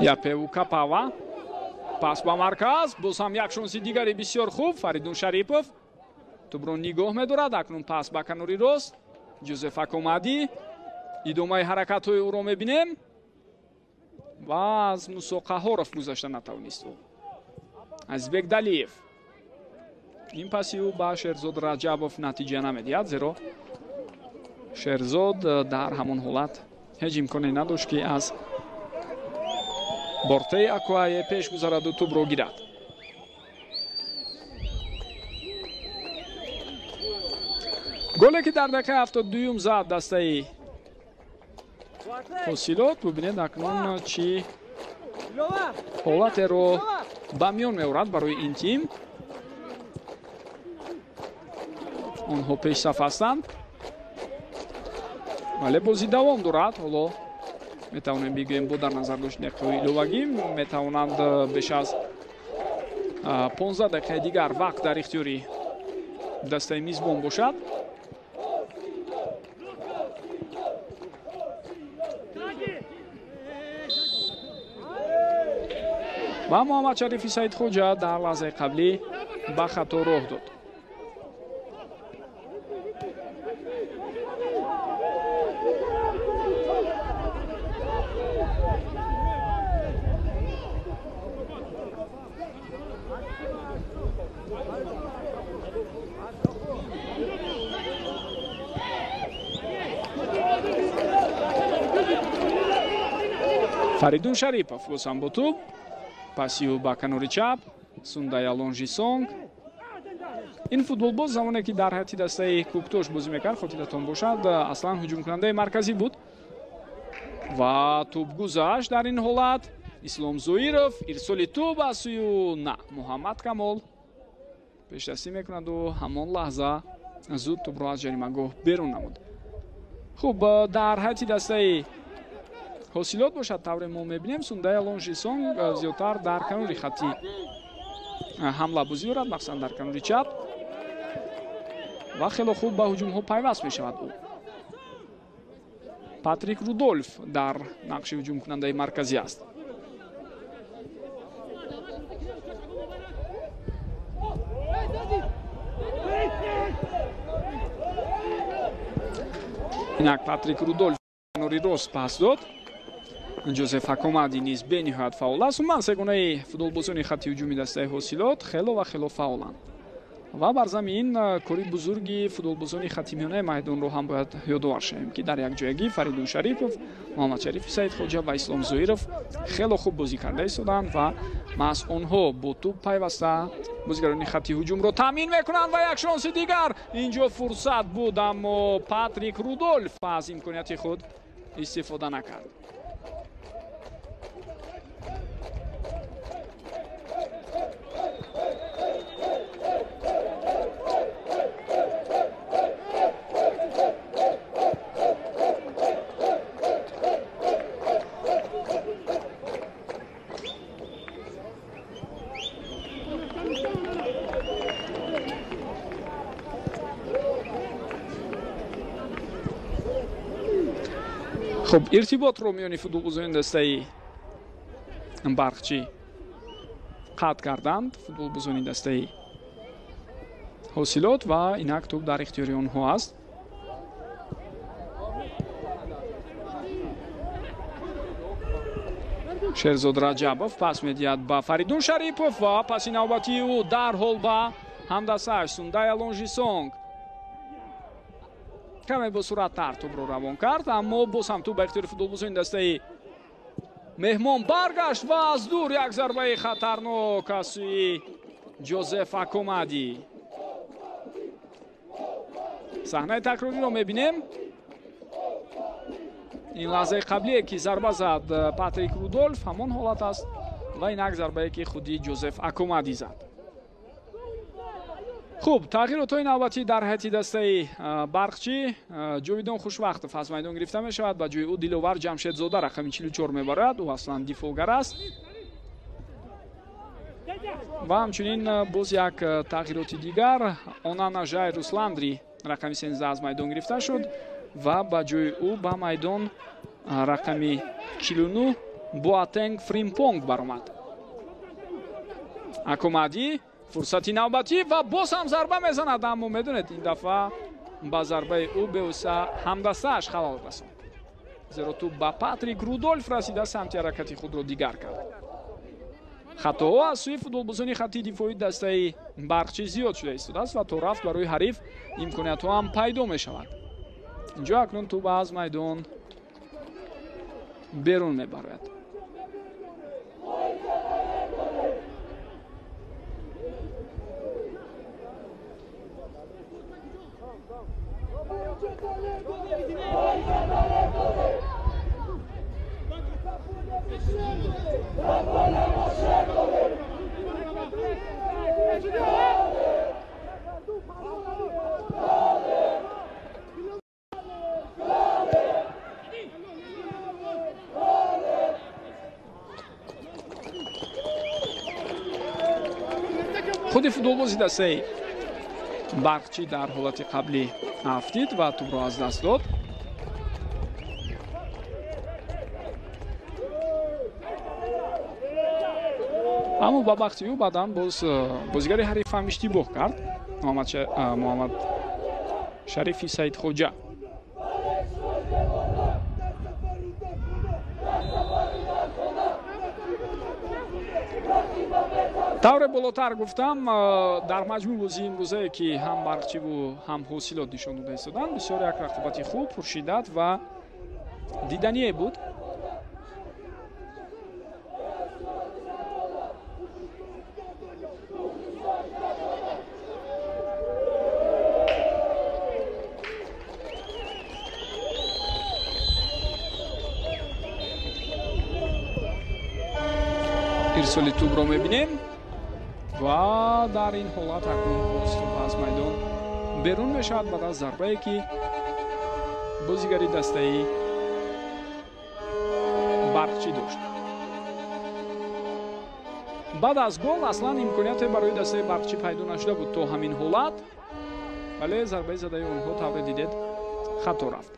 A: Япеву Капава, пас ба марказ, боз ҳам як шонси дигари бисёр хуб. Фаридун Шарипов тӯбро нигоҳ медорад. Акнун пас ба канори рост. Ҷозеф Акомади, идомаи ҳаракатҳои ӯро мебинем ва аз Мусо Қаҳоров гузашта натавонист. Азизбекдалиев, ин паси ӯ ба Шерзод Раҷабов натиҷа намедиҳад, зеро Шерзод дар ҳамон ҳолат ҳеҷ имконе надошт ки аз Бортей Акуае пеш гузараду тӯбро гирад. голе ки дар дақиқаи 72 зад дастаи ҳосилот. бубинед акнун чӣ ҳолатеро ба миён меорад барои ин тим. онҳо пешсаф ҳастанд, вале бозӣ давом дорад. ҳоло метавонем бигӯем бо дар назар доштани дақиқаҳои иловагӣ метавонанд беш аз 15 дақиқаи дигар вақт дар ихтиёри дастаи мизбон бошад. ва Муҳаммадшарифи Саидхоҷа дар лаҳзаи қаблӣ ба хато роҳ дод. Фаридун Шарипов бозам бо тӯб, паси ӯ ба канори чап. Сундай Алонжисонг, ин футболбоз замоне ки дар ҳайати дастаи Куктош бозӣ мекард, хотиратон бошад, аслан ҳуҷумкунандаи марказӣ буд ва тӯб гузашт. дар ин ҳолат Ислом Зоиров ирсоли тӯб аз сӯю на Муҳаммад Камол пешдастӣ мекунаду ҳамон лаҳза зуд тӯбро аз ҷаримагоҳ берун намуд. хуб, дар ҳайати дастаи ҳосилот бошад тавре мо мебинем Сундай Алонжисонг зиёдтар дар канори хатти ҳамла бозӣ дорад, махсусан дар канори чап ва хело хуб ба ҳуҷумҳо пайваст мешавад. ӯ Патрик Рудольф дар нақши ҳуҷумкунандаи марказӣ аст. инак Патрик Рудольф канори рост пас дод. Ҷозеф Акомади низ бениҳоят фаъол аст. умуман сегонаи футболбозони хатти ҳуҷуми дастаи ҳосилот хело ва хело фаъоланд ва бар замин кори бузурги футболбозони хатти миёнаи майдонро ҳам бояд ёдовар шавем ки дар якҷоягӣ Фаридун Шарипов, Муҳаммадшарифи Саидхоҷа ва Ислом Зоиров хело хуб бозӣ карда истоданд ва маҳз онҳо бо тӯб пайваста бозигарони хатти ҳуҷумро таъмин мекунанд ва як шонси дигар. инҷо фурсат буд, аммо Патрик Рудольф аз имконияти худ истифода накард. خب ارتباطро میانی футболбозони дастаи барқчӣ қатъ карданд. футболбозони дастаи ҳосилот ва инак тӯб дар ихтиёри онҳо аст. шерзод раҷабов пас медиҳад ба Фаридун Шарипов ва паси навбатии ӯ дарҳол ба ҳамдастааш Сундая Лонжисонг каме бо суръаттар тӯбро равон кард, аммо боз ҳам тӯб ба ихтиёри футболбозони дастаи меҳмон баргашт ва аз дур як зарбаи хатарнок аз сӯи Ҷозеф Акомади. саҳнаи такрориро мебинем. ин лаҳзаи қаблие ки зарба зад Патрик Рудольф ҳамон ҳолат аст ва инак зарбае ки худи Ҷозеф Акомади зад. хуб, тағйиротҳои навбатӣ дар ҳайати дастаи барқчӣ. Ҷовидон Хушвақтов аз майдон гирифта мешавад, ба ҷои ӯ Диловар Ҷамшедзода рақами 44 мебарад. ӯ аслан дифоъгар аст. ва ҳамчунин боз як тағйироти дигар, Онана Жай Русландри рақами 13 аз майдон гирифта шуд ва ба ҷои ӯ ба майдон рақами 49 Боатенг Фримпонг баромад. Акомади фурсати навбатӣ ва боз ҳам зарба мезанад, аммо медонед ин дафъа ба зарбаи ӯ бевоста ҳамдастааш халал расонд, зеро тӯб ба Патрик Рудольф расида самти ҳаракати худро дигар кард. хатоҳо аз сӯи футболбозони хатти дифоъи дастаи барқчӣ зиёд шуда истодааст ва то рафт барои ҳариф имкониятҳо ҳам пайдо мешавад. инҷо акнун тӯб аз майдон берун мебарояд. худи футболбози дастаи барқчӣ дар ҳолати қаблӣ афтид ва тӯбро аз даст дод. аммо ба бахти ӯ баъдан боз бозигари ҳариф ҳам иштибоҳ кард, Муҳаммад Шарифи Саидхоҷа. тавре болотар гуфтам, дар маҷмӯи бозии имрӯзае ки ҳам барқчиву ҳам ҳосилот нишон дода истоданд, бисёр як рақобати хуб, пуршиддат ва дидание буд. ирсоли тӯбро мебинем ва дар ин ҳолат акнун аз майдон берун мешавад баъд аз зарбае ки бозигари дастаи барқчӣ дошт. баъд аз гол аслан имконияте барои дастаи барқчӣ пайдо нашуда буд то ҳамин ҳолат, вале зарбаи задаи онҳо тавре дидед хато рафт.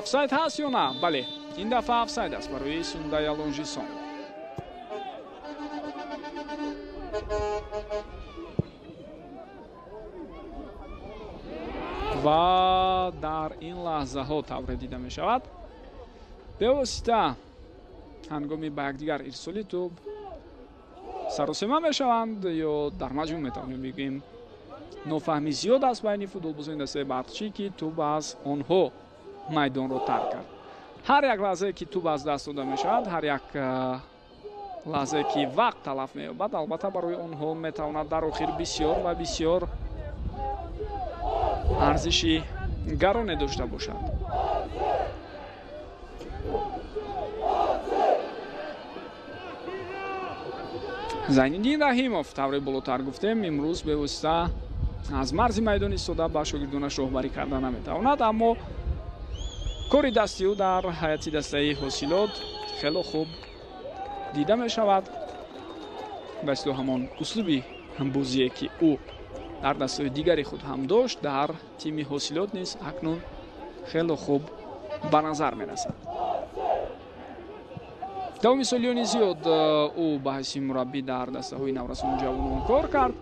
A: офсайд ҳаст ё на? бале, ин дафъа офсайд аст барои Сундая Лонжисонг. ва дар ин лаҳзаҳо тавре дида мешавад бевосита ҳангоми ба якдигар ирсоли тӯб саросема мешаванд ё дар маҷмӯъ метавонем бигӯем нофаҳмӣ зиёд аст байни футболбозони дастаи барқчӣ ки тӯб аз онҳо майдонро тарк кард. ҳар як лаҳзае ки тӯб аз даст дода мешавад, ҳар як лаҳзае ки вақт талаф меёбад, албатта барои онҳо метавонад дар охир бисёр ва бисёр арзиши гароне дошта бошад. Зайниддин Раҳимов тавре болотар гуфтем, имрӯз бевосита аз марзи майдон истода ба шогирдонаш роҳбарӣ карда наметавонад, аммо کاری دستی او در هیئت دسته حاصلات خیلی خوب دیده می شود. بسیار همان اسلوبی هم بازیه که او در دسته دیگری خود هم داشت در تیم حاصلات نیز اکنون خیلی خوب به نظر می رسد. دومی سالیانی زیاد او به حیث مربی در دسته های نورسان جوانان کار کرد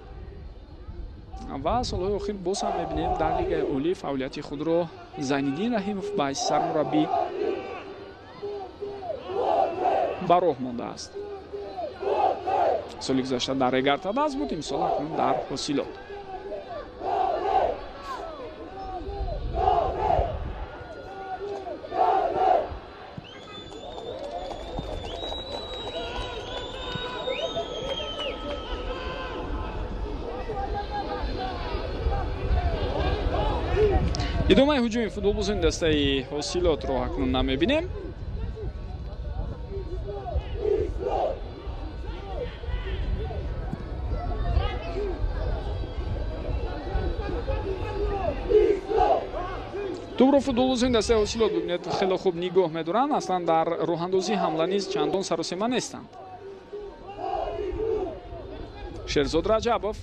A: و سالهای اخیر باز هم میبینیم در لیگ اولی فعالیت خود را زینالدین رحیمов به حیث سرمربی به راه مانده است. سال گذشته در رگرتداز بود، امسال اکنون در حاصلات. ادامه هجوم فوتبالبازان دسته حاصلات را اکنون نمیبینیم. توپ فوتبالبازان دسته حاصلات ببینید خیلی خوب نگاه می‌دارند، اصلا در راه اندازی حمله نیز چندان سر و سیمه نیستند. شیرزاد رجبوف،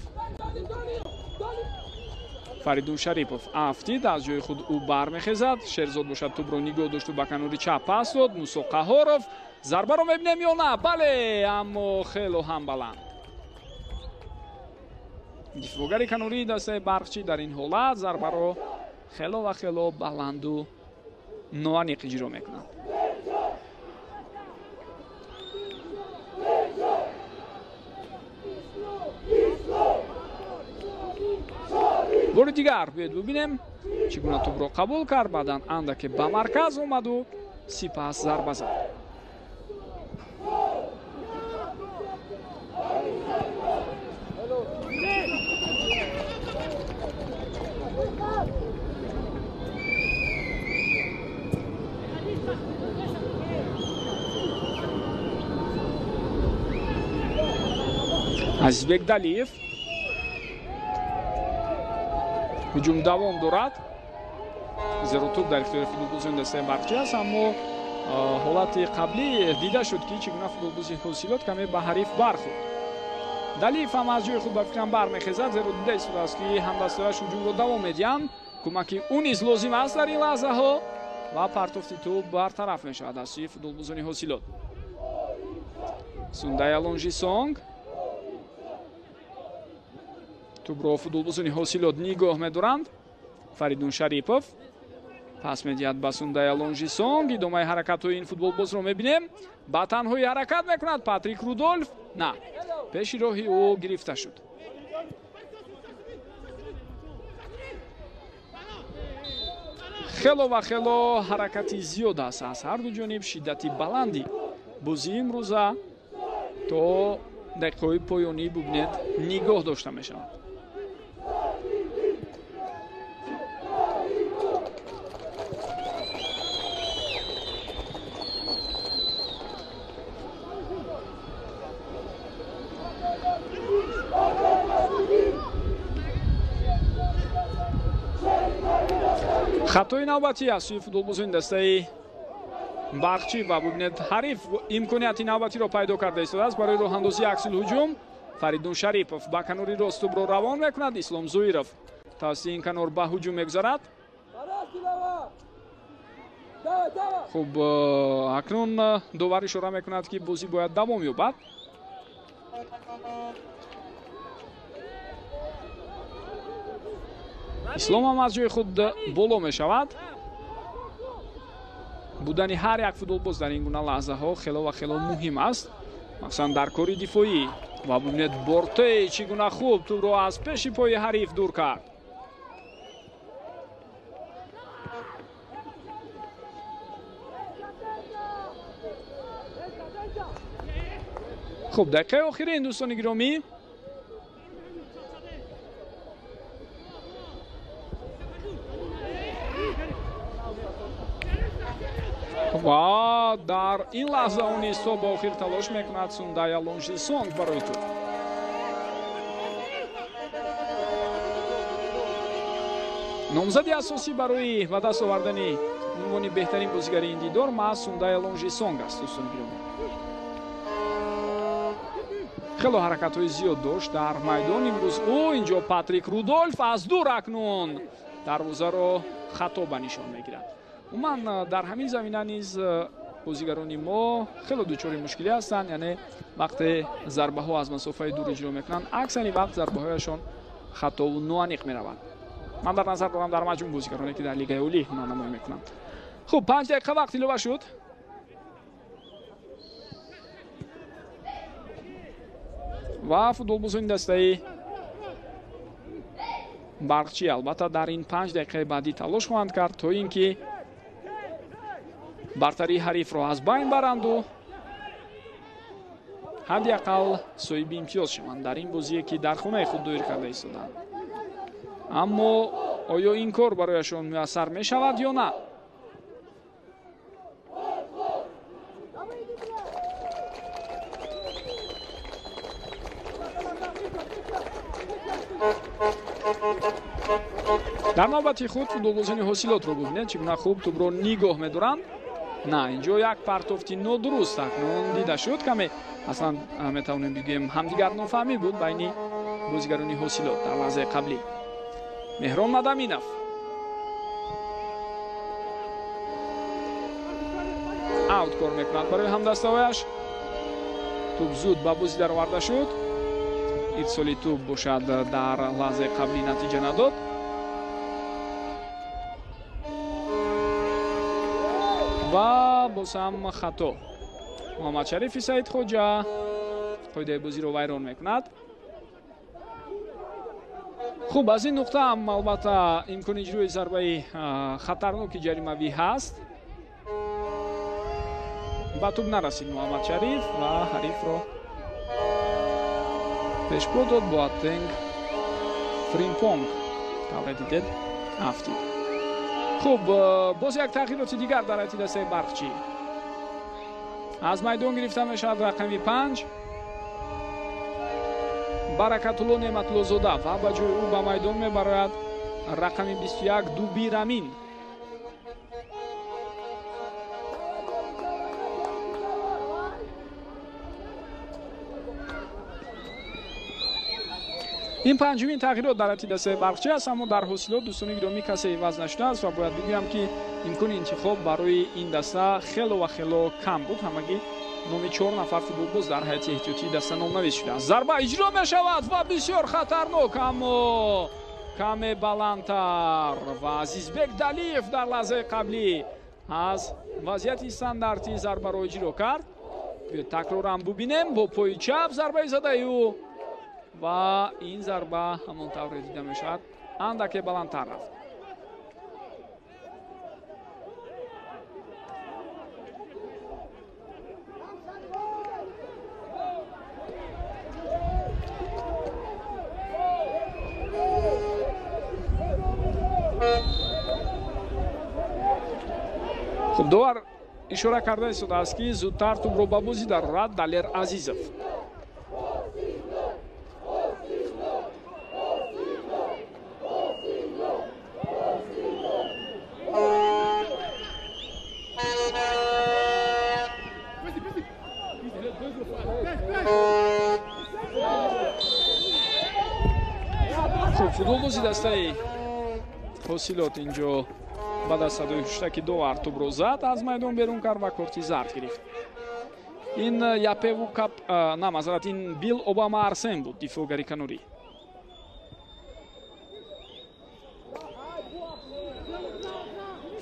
A: فریدون شریپов افتید، از جای خود او برمیخیزد. شیرزاد باشد توپ را نگاه داشت و به کناری چپ پاس داد. موسی قهارов ضربه را می‌بینیم یا نه؟ بله، اما خیلی هم بلند. دفاعگر کناری دسته برقچی در این حالت ضربه را خیلی و خیلی بلند و نوانیق اجرا میکنند. بار دیگر باید ببینیم چگونه توپ را قبول کرد، بعداً اندکی به مرکز اومد و سپس ضربه زد. عزیزبек Далиев هجوم دوام دارد، زیرا توپ در اختیار فوتبالبازان دسته برقچی است، اما حالت قبلی دیده شد که چگونه فوتبالباز حاصلات کمی به حریف برخورد. Далиев هم از جای خود به فکرم برمیخیزد، زیرا دیده است که همدستانش هجوم را دوام میدهند. کمک او نیز لازم است در این لحظه ها و پرتافت توپ برطرف میشود از سوی فوتبالبازان حاصلات. Sunday Alonjisong توپ را فوتبالبازان حاصلات نگاه می‌دارند. فریدون شریپов پاس می‌دهد به Sunday Alonjisong. ادامه حرکت های این فوتبالباز را می‌بینیم. با تنهایی حرکت می‌کند پاتریک رودولف. نه، پیش راهی او گرفته شد. خیلی و خیلی حرکتی زیاد است از هر دو جانب. شدتی بلندی بازی امروزه تا دقیقه پایانی ببینید نگاه داشته می‌شود. خطای نوبتی از سوی فوتبالبازان دسته برقچی و ببینید حریف امکانیت نوبتی را پیدا کرده است برای راه اندازی عکس الهجوم. فریدون شریپов با کناری راست توپ را روان میکند. اسلام زویرов توسط این کنار به هجوم میگذارد. خوب اکنون داور اشاره میکند که بازی باید دوام یابد. اسلام هم از جای خود بالا می شود. بودن هر یک فوتبالباز در این گونه لحظه ها خیلی و خیلی مهم است، مثلا در کاری دفاعی. و ببینید بورته چگونه خوب توپ را از پیش پای حریف دور کرد. خوب دقیقه آخرین دوستان گرامی، و در این لحظه اون ایستا با آخر تلاش میکند سوندای آلونژیسونگ برای تو. نامزدی اساسی برای و دست آوردن унвони беҳтарин бозигари ин дидор Маъсумдай Лонжесонг аст. дӯстони гиромӣ, хело ҳаракатҳои зиёд дошт дар майдон имрӯз. Инҷо Патрик Рудольф аз дур акнун дарвозаро хато ба нишон мегирад. умуман дар ҳамин замина низ бозигарони мо хело дучори мушкилӣ ҳастанд, яъне вақте зарбаҳо аз масофаи дур иҷро мекунанд аксари вақт зарбаҳояшон хатову ноаниқ мераванд. ман дар назар дорам дар маҷмӯъ бозигароне ки дар лигаи олӣ ҳунарнамоӣ мекунанд. хуб 5 дақиқа вақт илова шуд. ва футболбозони дастаи барқчӣ албатта дар ин 5 дақиқаи баъдӣ талош хоҳанд кард то ин ки бартарии ҳарифро аз байн баранду ҳадди ақал соҳиби имтиёз шаванд дар ин бозие ки дар хонаи худ доир карда истоданд. аммо оё ин кор барояшон муяссар мешавад ё на? дар навбати худ футболбозони ҳосилотро бубинед чӣ гуна хуб тӯбро нигоҳ медоранд. на, инҷо як партофти нодуруст акнун дида шуд. каме аслан метавонем бигӯем ҳамдигар нофаҳмӣ буд байни бозигарони ҳосилот дар лаҳзаи қаблӣ. меҳрон Мадаминов аут кор мекунад барои ҳамдастаҳояш. тӯб зуд ба бозӣ дароварда шуд. ирсоли тӯб бошад дар лаҳзаи қаблӣ натиҷа надод. ва бозам хато. муҳаммад Шарифи Саидхоҷа қоидаи бозиро вайрон мекунад. хуб, аз ин нуқта ҳам албатта имкони иҷрои зарбаи хатарноки ҷаримавӣ ҳаст. ба тӯб нарасид муҳаммад Шариф ва ҳарифро пешбо дод. Боатенг Фримпонг тавре дидед афтид. хуб, боз як тағйироти дигар дар ҳайати дастаи барқчӣ. аз майдон гирифта мешавад рақами 5 Баракатулло Неъматуллозода ва ба ҷои ӯ ба майдон мебарояд рақами 21 Дубир Амин. ин панҷумин тағйирот дар ҳайати дастаи барқчӣ аст. аммо дар ҳосилот дӯстони гиромӣ касе иваз нашудааст ва бояд бигӯям ки имкони интихоб барои ин даста хело ва хело кам буд. ҳамагӣ номи 4 нафар футболбоз дар ҳайати эҳтиётии даста номнавис шудааст. зарба иҷро мешавад ва бисёр хатарнок, аммо каме баландтар ва Азизбек Далиев дар лаҳзаи қаблӣ аз вазъияти стандарти зарбаро иҷро кард. такрорам бубинем. бо пои чап зарбаи задаи ӯ ва ин зарба ҳамон тавре дида мешавад андаке баландтар рафт. хуб, довар ишора карда истодааст ки зудтар тӯбро ба бозӣ дарорад Далер Азизов. футболбози дастаи ҳосилот инҷо баъд аз садои хуштаки довар тӯбро зад, аз майдон берун кард ва корти зард гирифт. ин Япеву Кап на мазарат ин Бил Обама Арсен буд, дифоъгари канорӣ.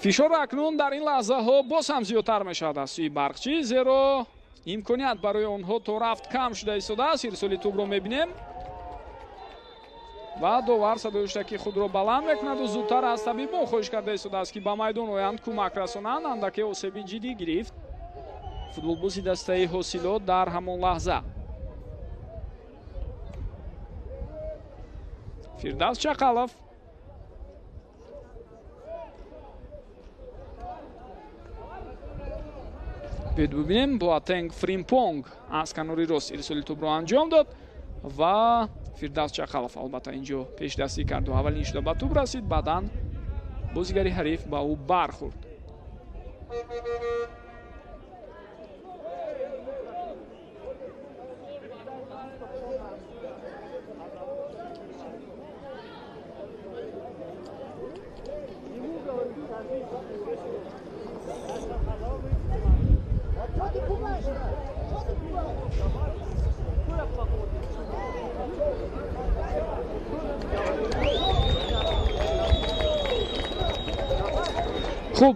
A: фишор акнун дар ин лаҳзаҳо боз ҳам зиёдтар мешавад аз сӯи барқчӣ, зеро имконият барои онҳо то рафт кам шуда истодааст. ирсоли тӯбро мебинем ва довар садои хуштаки худро баланд мекунаду зудтар аз табибон хоҳиш карда истодааст ки ба майдон оянд, кӯмак расонанд. андаке осеби ҷиддӣ гирифт футболбози дастаи ҳосилот дар ҳамон лаҳза. Фирдавс Чақалов бибинем. Боатенг Фримпонг аз канори рост ирсоли тӯбро анҷом дод ва Фирдавс Чақалов албатта инҷо пешдастӣ карду аввалин шуда ба тӯб расид, баъдан бозигари ҳариф ба ӯ бархӯрд. خب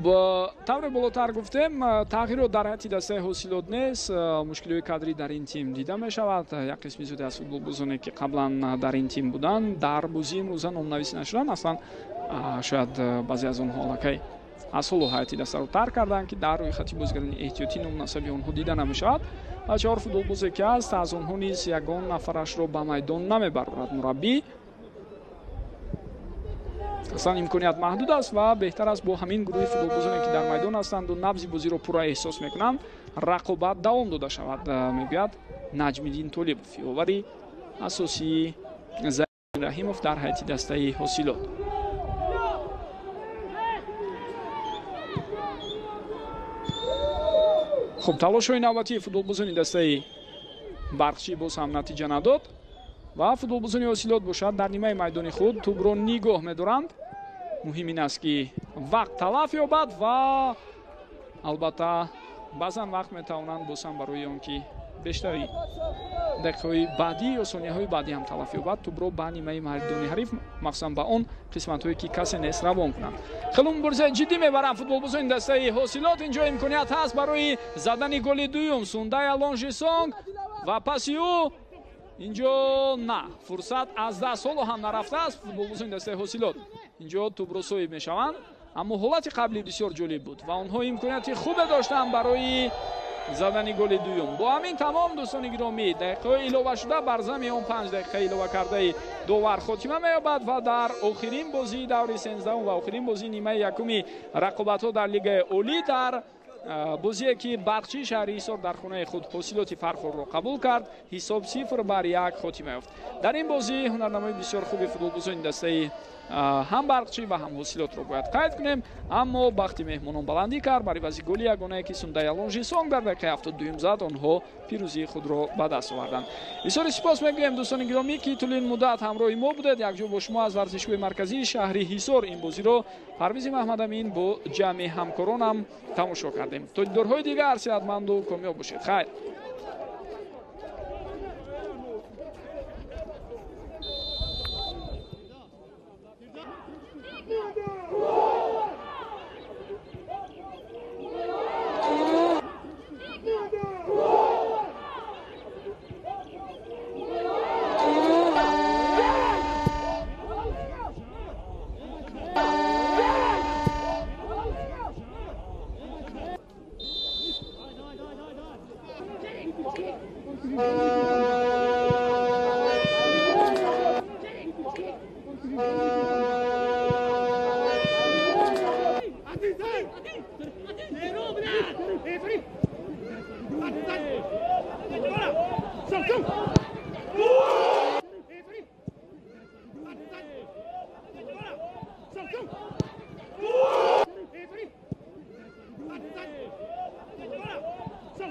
A: طور بالاتر گفتیم تغییرات در حد دسته حاصلات نیست. مشکلی کادری در این تیم دیده می شود. یک قسمی زیاد از فوتبال بازانی که قبلا در این تیم بودن در بازی امروزه نام‌نویسی نشدن. اصلا شاید بعضی از اونها که از صلاحیت دسته رو ترک کردن که در روی خط بازیگران احتیاطی نام‌ناسب آنها دیده نمی شود. و چهار فوتبال بازی که است از آنها نیز یگان نفرش را به میدان نمیبرد مربی. اصلا امکانیت محدود است و بهتر است با همین گروه فوتبالبازانی که در میدان هستند و نبض بازی را پورا احساس میکنند رقابت دوام داده شود. میگوید نجم‌الدین طالب فیاوری اساسی زین رحیموف در هیئت دسته حاصلات. خب تلاش‌های نوبتی فوتبالبازان دسته برقچی باز هم نتیجه نداد و فوتبالبازان حاصلات باشد در نیمه میدانی خود توپ را نگاه می‌دارند. مهم این است که وقت تلف یابد و البته بعضا وقت میتوانند باز هم برای آنکه بیشتری دقیقه‌های بعدی یا ثانیه‌های بعدی هم تلف یابد توپ را به نیمه میدانی حریف مخصوصا به اون قسمت‌هایی که کسی نیست روان کنند. خیلی مبارزه جدی میبرند فوتبالبازان دسته حاصلات. اینجا امکانیت هست برای زدن گل دوم سونده لانژیسونگ و پس او اینجا نه فرصت از دست سال هم نرفته است فوتبالبازان دسته حاصلات. اینجا توپ را صاحب میشوند اما حالت قبلی بسیار جالب بود و آنها امکانیت خوب داشتند برای زدن گل دوم. با همین تمام دوستان گرامی دقیقه علاوه شده بر زمین 5 دقیقه علاوه کرده داور خاتمه می‌یابد و در آخرین بازی دور 13 و آخرین بازی نیمه یکم رقابت‌ها در لیگ اولی در بازی که برقچی شهر حصار در خانه خود حاصلات فرخور را قبول کرد حساب 0-1 خاتمه یافت. در این بازی هنرنمای بسیار خوبی فوتبالبازان دسته هم برقچی و هم حاصلات را باید قید کنیم اما وقتی مهمانان بلندی کرد برای بازی گل یگانه که سونده لانژیسونگ در دقیقه 72 زد آنها پیروزی خود را به دست آوردند. بسیار سپاس میگویم دوستان گرامی که طول این مدت همراه ما بودید. یک جو با شما از ورزشگاه مرکزی شهر حصار این بازی را پرویز محمد امین با جمع همکارانم تماشا کردیم. تا دیدارهای دیگر صحتمند و کامیاب باشید. خیر.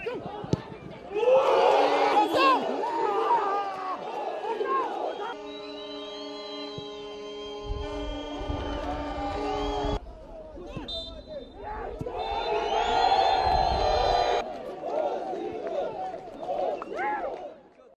C: Go!